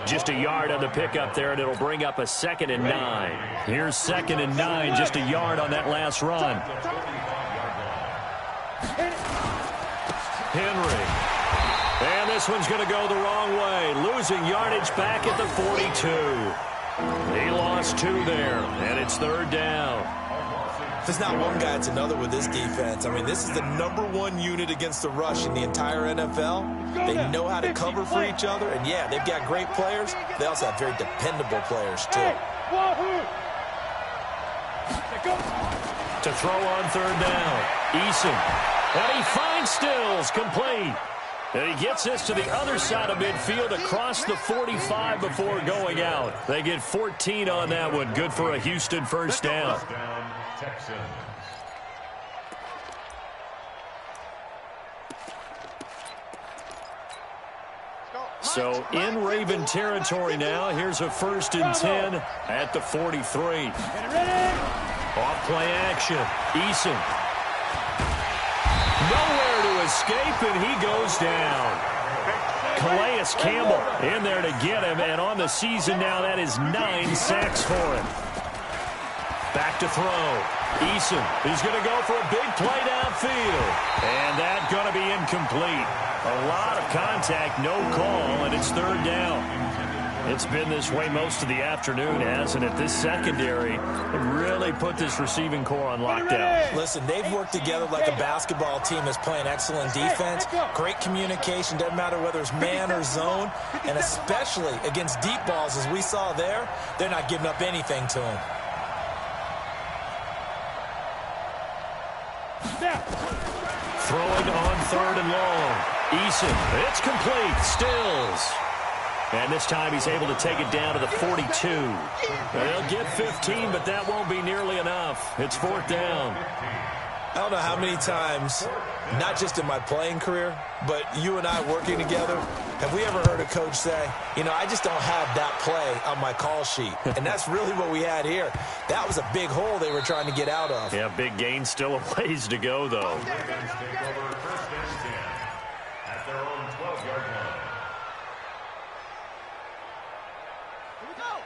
A: Just a yard on the pickup there, and it'll bring up a 2nd and 9. Here's 2nd and 9, just a yard on that last run. Henry. And this one's going to go the wrong way. Losing yardage back at the 42. He lost 2 there, and it's 3rd down.
C: If it's not one guy, it's another with this defense. I mean, this is the #1 unit against the rush in the entire NFL. They know how to cover for each other, and yeah, they've got great players. They also have very dependable players, too.
A: To throw on 3rd down, Eason. And he finds Stills, complete. And he gets this to the other side of midfield across the 45 before going out. They get 14 on that one. Good for a Houston first down. So in Raven territory now. Here's a 1st and 10 at the 43. Off play action. Eason. Nowhere to escape, and he goes down. Calais Campbell in there to get him, and on the season now, that is 9 sacks for him. Back to throw. Eason, he's going to go for a big play downfield, and that's going to be incomplete. A lot of contact, no call, and it's 3rd down. It's been this way most of the afternoon, hasn't it? This secondary really put this receiving core on lockdown.
C: Listen, they've worked together like a basketball team that's playing excellent defense. Great communication, doesn't matter whether it's man or zone. And especially against deep balls, as we saw there, they're not giving up anything to them.
A: Throwing on 3rd and long. Eason, it's complete. Stills. And this time he's able to take it down to the 42. They'll get 15, but that won't be nearly enough. It's 4th down.
C: I don't know how many times, not just in my playing career, but you and I working together, have we ever heard a coach say, I just don't have that play on my call sheet. And that's really what we had here. That was a big hole they were trying to get out of.
A: Yeah, big gain, still a ways to go, though.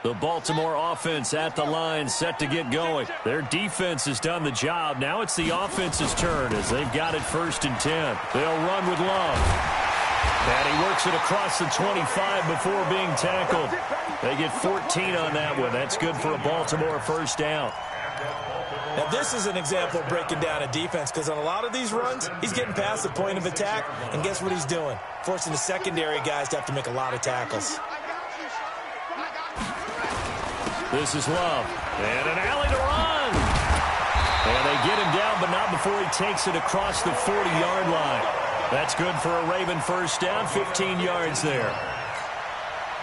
A: The Baltimore offense at the line, set to get going. Their defense has done the job. Now it's the offense's turn as they've got it 1st and 10. They'll run with Love. And he works it across the 25 before being tackled. They get 14 on that one. That's good for a Baltimore first down.
C: Now, this is an example of breaking down a defense because on a lot of these runs, he's getting past the point of attack, and guess what he's doing? Forcing the secondary guys to have to make a lot of tackles.
A: This is Love. And an alley to run. And they get him down, but not before he takes it across the 40-yard line. That's good for a Raven first down, 15 yards there.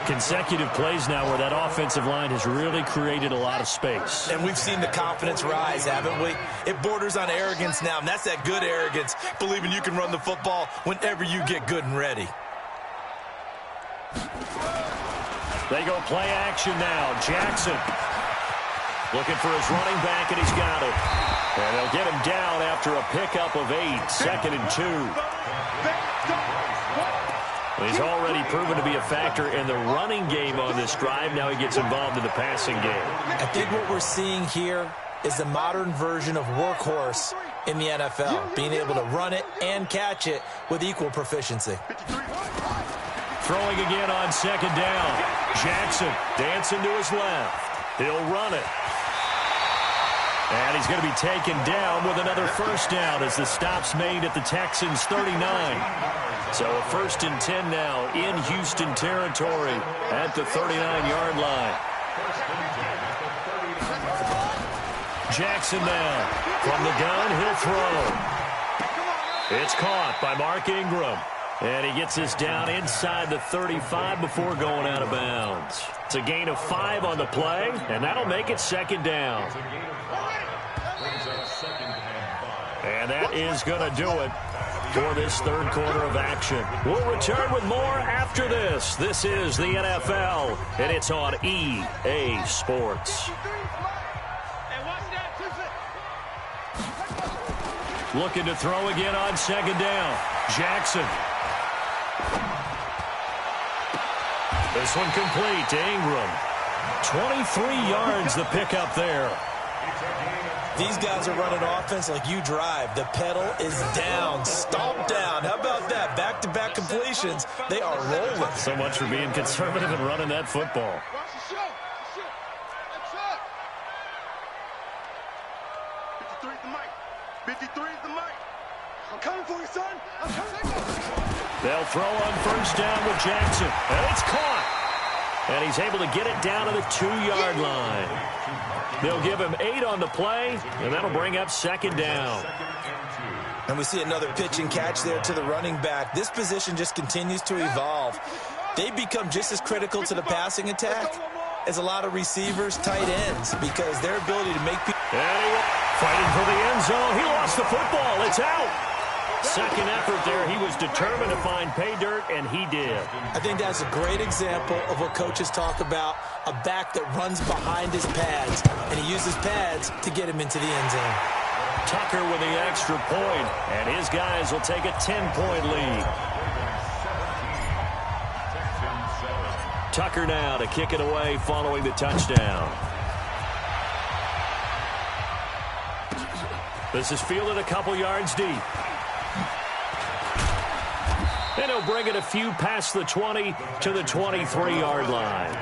A: Consecutive plays now where that offensive line has really created a lot of space.
C: And we've seen the confidence rise, haven't we? It borders on arrogance now, and that's that good arrogance, believing you can run the football whenever you get good and ready.
A: They go play action now. Jackson looking for his running back, and he's got it. And they'll get him down after a pickup of 8, 2nd and 2. He's already proven to be a factor in the running game on this drive. Now he gets involved in the passing game.
C: I think what we're seeing here is the modern version of workhorse in the NFL, being able to run it and catch it with equal proficiency.
A: Throwing again on second down. Jackson dancing to his left. He'll run it. And he's going to be taken down with another first down as the stop's made at the Texans' 39. So a 1st and 10 now in Houston territory at the 39-yard line. Jackson now from the gun. He'll throw. It's caught by Mark Ingram. And he gets this down inside the 35 before going out of bounds. It's a gain of 5 on the play, and that'll make it second down. And that is going to do it for this third quarter of action. We'll return with more after this. This is the NFL, and it's on EA Sports. Looking to throw again on second down. Jackson. This one complete to Ingram. 23 yards the pickup there.
C: These guys are running offense like you drive. The pedal is down, stomped down. How about that? Back-to-back completions. They are rolling.
A: So much for being conservative and running that football.
B: 53's the mic. 53's the mic. I'm coming for you, son. I'm coming.
A: They'll throw on first down with Jackson. And it's caught. And he's able to get it down to the 2-yard line. They'll give him 8 on the play, and that'll bring up second down.
C: And we see another pitch and catch there to the running back. This position just continues to evolve. They become just as critical to the passing attack as a lot of receivers, tight ends, because their ability to make people...
A: And he fighting for the end zone. He lost the football. It's out. Second effort there. He was determined to find pay dirt, and he did.
C: I think that's a great example of what coaches talk about, a back that runs behind his pads, and he uses pads to get him into the end zone.
A: Tucker with the extra point, and his guys will take a 10-point lead. Tucker now to kick it away following the touchdown. This is fielded a couple yards deep. And he'll bring it a few past the 20 to the 23-yard line.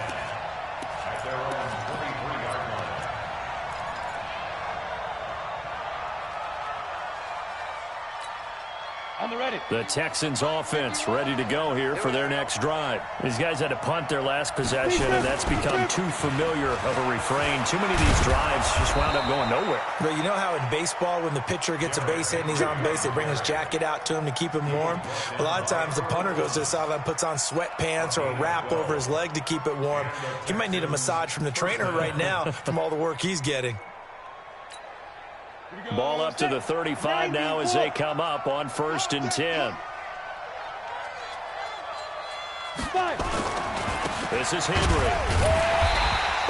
A: The Texans offense ready to go here for their next drive. These guys had to punt their last possession, and that's become too familiar of a refrain. Too many of these drives just wound up going nowhere.
C: But you know how in baseball, when the pitcher gets a base hit and he's on base, they bring his jacket out to him to keep him warm? A lot of times the punter goes to the sideline, puts on sweatpants or a wrap over his leg to keep it warm. He might need a massage from the trainer right now from all the work he's getting.
A: Ball up to the 35 now as they come up on 1st and 10. This is Henry.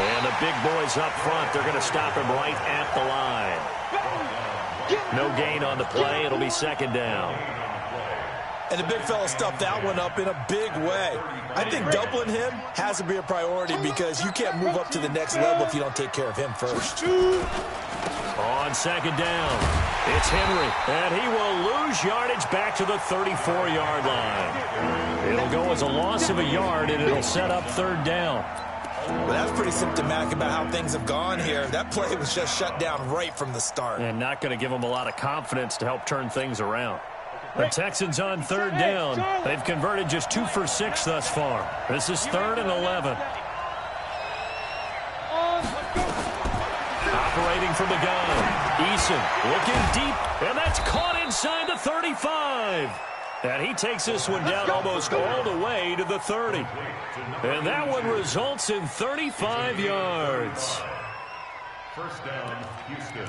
A: And the big boys up front, they're going to stop him right at the line. No gain on the play. It'll be second down.
C: And the big fella stuffed that one up in a big way. I think doubling him has to be a priority because you can't move up to the next level if you don't take care of him first.
A: On second down, it's Henry, and he will lose yardage back to the 34-yard line. It'll go as a loss of a yard, and it'll set up third down.
C: Well, that's pretty symptomatic about how things have gone here. That play was just shut down right from the start.
A: And not going to give them a lot of confidence to help turn things around. The Texans on third down. They've converted just 2 for 6 thus far. This is 3rd and 11. Operating from the gun. Eason looking deep, and that's caught inside the 35. And he takes this one down almost all the way to the 30. And that one results in 35 yards.
D: First down, Houston.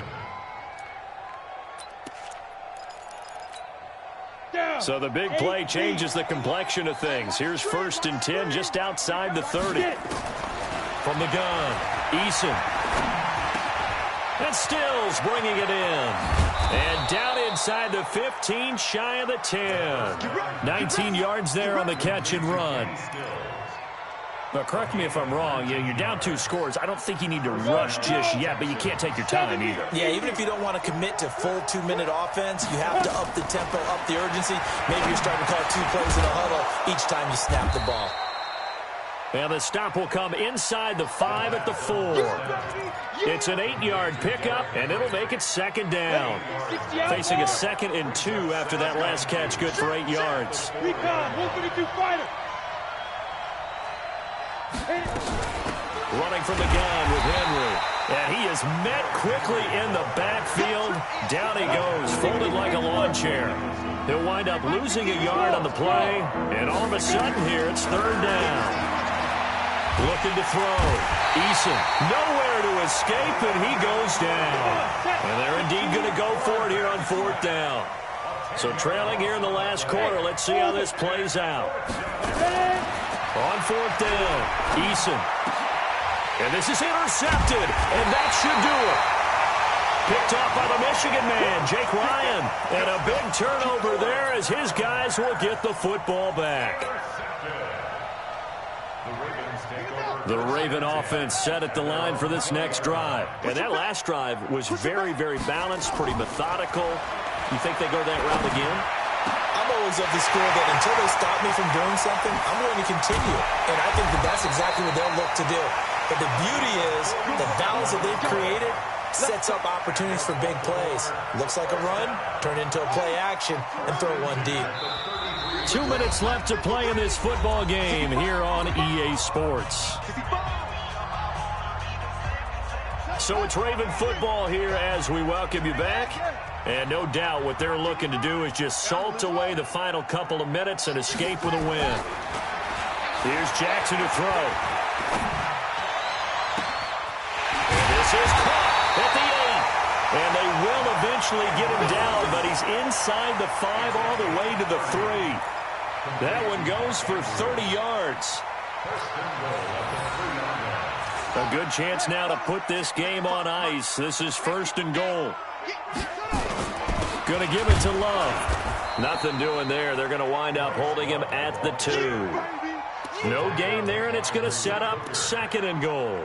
A: So the big play changes the complexion of things. Here's 1st and 10 just outside the 30. From the gun, Eason. And Stills bringing it in. And down inside the 15, shy of the 10. 19 yards there on the catch and run. But correct me if I'm wrong, you're down 2 scores. I don't think you need to rush just yet, but you can't take your time either.
C: Yeah, even if you don't want to commit to full 2-minute offense, you have to up the tempo, up the urgency. Maybe you're starting to call 2 plays in a huddle each time you snap the ball.
A: And the stop will come inside the 5 at the 4. It's an 8-yard pickup, and it'll make it second down. Facing a 2nd and 2 after that last catch, good for 8 yards. Running from the gun with Henry. And he is met quickly in the backfield. Down he goes, folded like a lawn chair. He'll wind up losing a yard on the play. And all of a sudden here, it's 3rd down. Looking to throw. Eason nowhere to escape, and he goes down. And they're indeed going to go for it here on 4th down. So trailing here in the last quarter. Let's see how this plays out. On 4th down, Eason. And this is intercepted, and that should do it. Picked off by the Michigan man, Jake Ryan. And a big turnover there as his guys will get the football back. The Raven offense set at the line for this next drive. And that last drive was very, very balanced, pretty methodical. You think they go that route again?
C: I'm always of the school that until they stop me from doing something, I'm going to continue. And I think that that's exactly what they'll look to do. But the beauty is the balance that they've created sets up opportunities for big plays. Looks like a run, turn into a play action, and throw one deep.
A: 2 minutes left to play in this football game here on EA Sports. So it's Raven football here as we welcome you back. And no doubt what they're looking to do is just salt away the final couple of minutes and escape with a win. Here's Jackson to throw. And this is caught at the 8. And they will eventually get him down, but he's inside the 5 all the way to the 3. That one goes for 30 yards. A good chance now to put this game on ice. This is 1st and goal. Going to give it to Love. Nothing doing there. They're going to wind up holding him at the 2. No gain there, and it's going to set up 2nd and goal.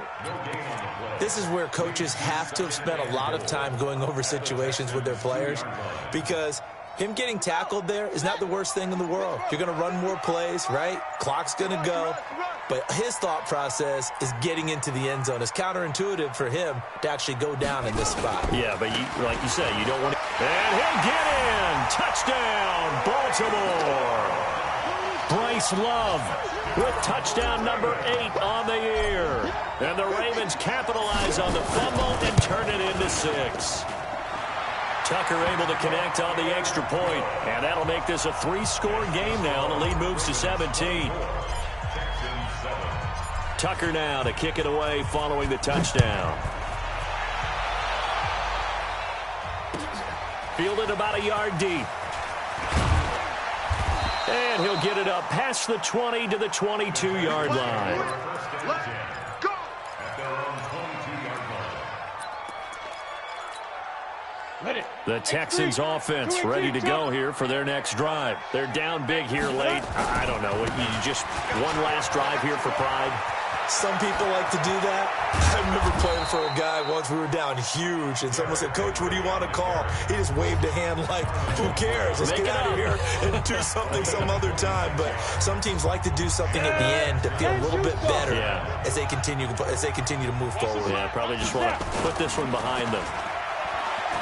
C: This is where coaches have to have spent a lot of time going over situations with their players, because him getting tackled there is not the worst thing in the world. You're going to run more plays, right? Clock's going to go. But his thought process is getting into the end zone. It's counterintuitive for him to actually go down in this spot.
A: Yeah, but like you said, you don't want to. And he'll get in. Touchdown, Baltimore. Bryce Love with touchdown number 8 on the year. And the Ravens capitalize on the fumble and turn it into 6. Tucker able to connect on the extra point, and that'll make this a 3-score game now. The lead moves to 17. Tucker now to kick it away following the touchdown. Fielded about a yard deep. And he'll get it up past the 20 to the 22-yard line. The Texans offense ready to go here for their next drive. They're down big here late. I don't know. You just one last drive here for pride.
C: Some people like to do that. I remember playing for a guy once. We were down huge, and someone said, "Coach, what do you want to call?" He just waved a hand like, "Who cares? Let's get out of here and do something some other time." But some teams like to do something at the end to feel a little bit better as they continue to move forward.
A: Yeah, probably just want to put this one behind them.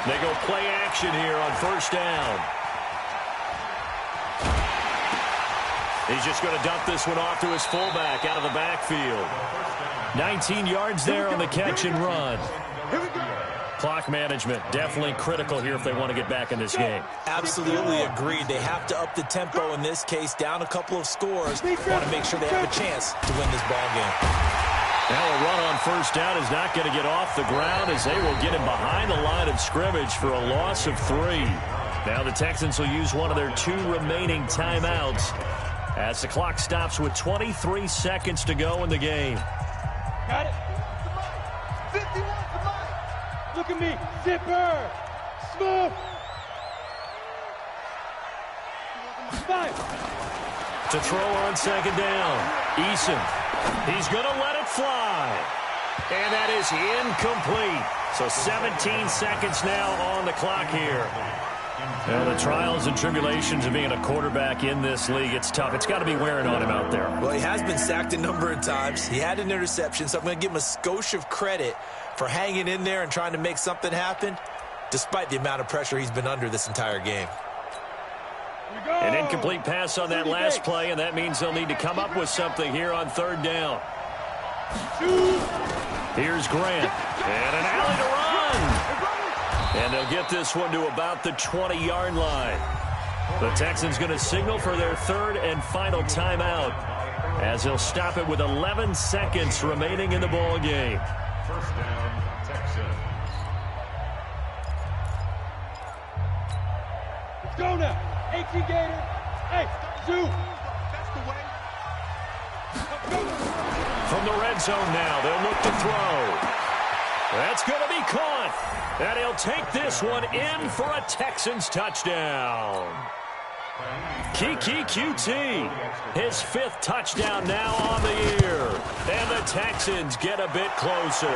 A: They go play action here on 1st down. He's just going to dump this one off to his fullback out of the backfield. 19 yards there on the catch and run. Clock management definitely critical here if they want to get back in this game.
C: Absolutely agreed. They have to up the tempo in this case, down a couple of scores. Want to make sure they have a chance to win this ball game.
A: Now a run on 1st down is not going to get off the ground as they will get him behind the line of scrimmage for a loss of 3. Now the Texans will use one of their 2 remaining timeouts as the clock stops with 23 seconds to go in the game.
E: Got it. 51 to Mike. Look at me. Zipper. Smooth.
A: To throw on second down. Eason. He's going to let it fly. And that is incomplete. So 17 seconds now on the clock here. Well, the trials and tribulations of being a quarterback in this league, it's tough. It's got to be wearing on him out there.
C: Well, he has been sacked a number of times. He had an interception, so I'm going to give him a skosh of credit for hanging in there and trying to make something happen, despite the amount of pressure he's been under this entire game.
A: An incomplete pass on that last play, and that means they'll need to come up with something here on third down. Here's Grant, and an alley to run. And they'll get this one to about the 20-yard line. The Texans going to signal for their third and final timeout as they'll stop it with 11 seconds remaining in the ball game.
D: First down, Texans.
E: Let's go now. HE Gator. Hey, Zoo.
B: That's the way.
A: From the red zone now, they'll look to throw. That's going to be caught. And he'll take this one in for a Texans touchdown. Kiki QT, his 5th touchdown now on the year. And the Texans get a bit closer.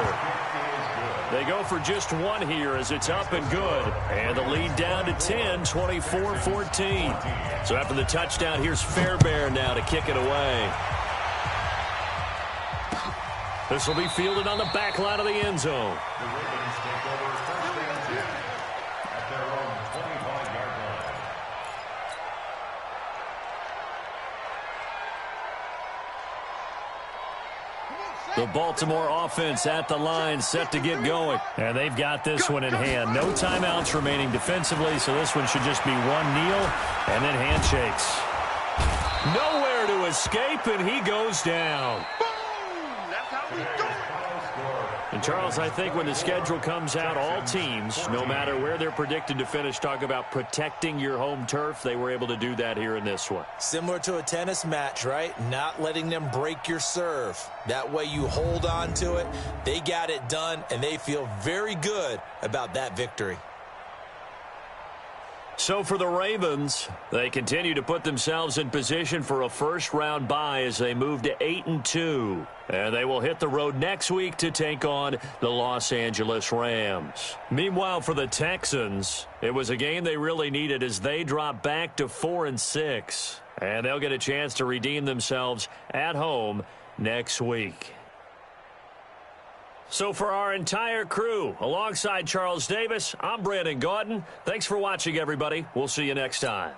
A: They go for just one here as it's up and good. And the lead down to 10, 24-14. So after the touchdown, here's Fairbairn now to kick it away. This will be fielded on the back line of the end zone.
D: The Ravens take over first and 10 at their own 25-yard line.
A: The Baltimore offense at the line, set to get going. And they've got this one in hand. No timeouts remaining defensively, so this one should just be one kneel and then handshakes. Nowhere to escape, and he goes down. And, Charles, I think when the schedule comes out, all teams, no matter where they're predicted to finish, talk about protecting your home turf. They were able to do that here in this one.
C: Similar to a tennis match, right? Not letting them break your serve. That way you hold on to it. They got it done, and they feel very good about that victory.
A: So for the Ravens, they continue to put themselves in position for a first-round bye as they move to 8-2. And they will hit the road next week to take on the Los Angeles Rams. Meanwhile, for the Texans, it was a game they really needed as they drop back to 4-6. And they'll get a chance to redeem themselves at home next week. So for our entire crew, alongside Charles Davis, I'm Brandon Gotw. Thanks for watching, everybody. We'll see you next time.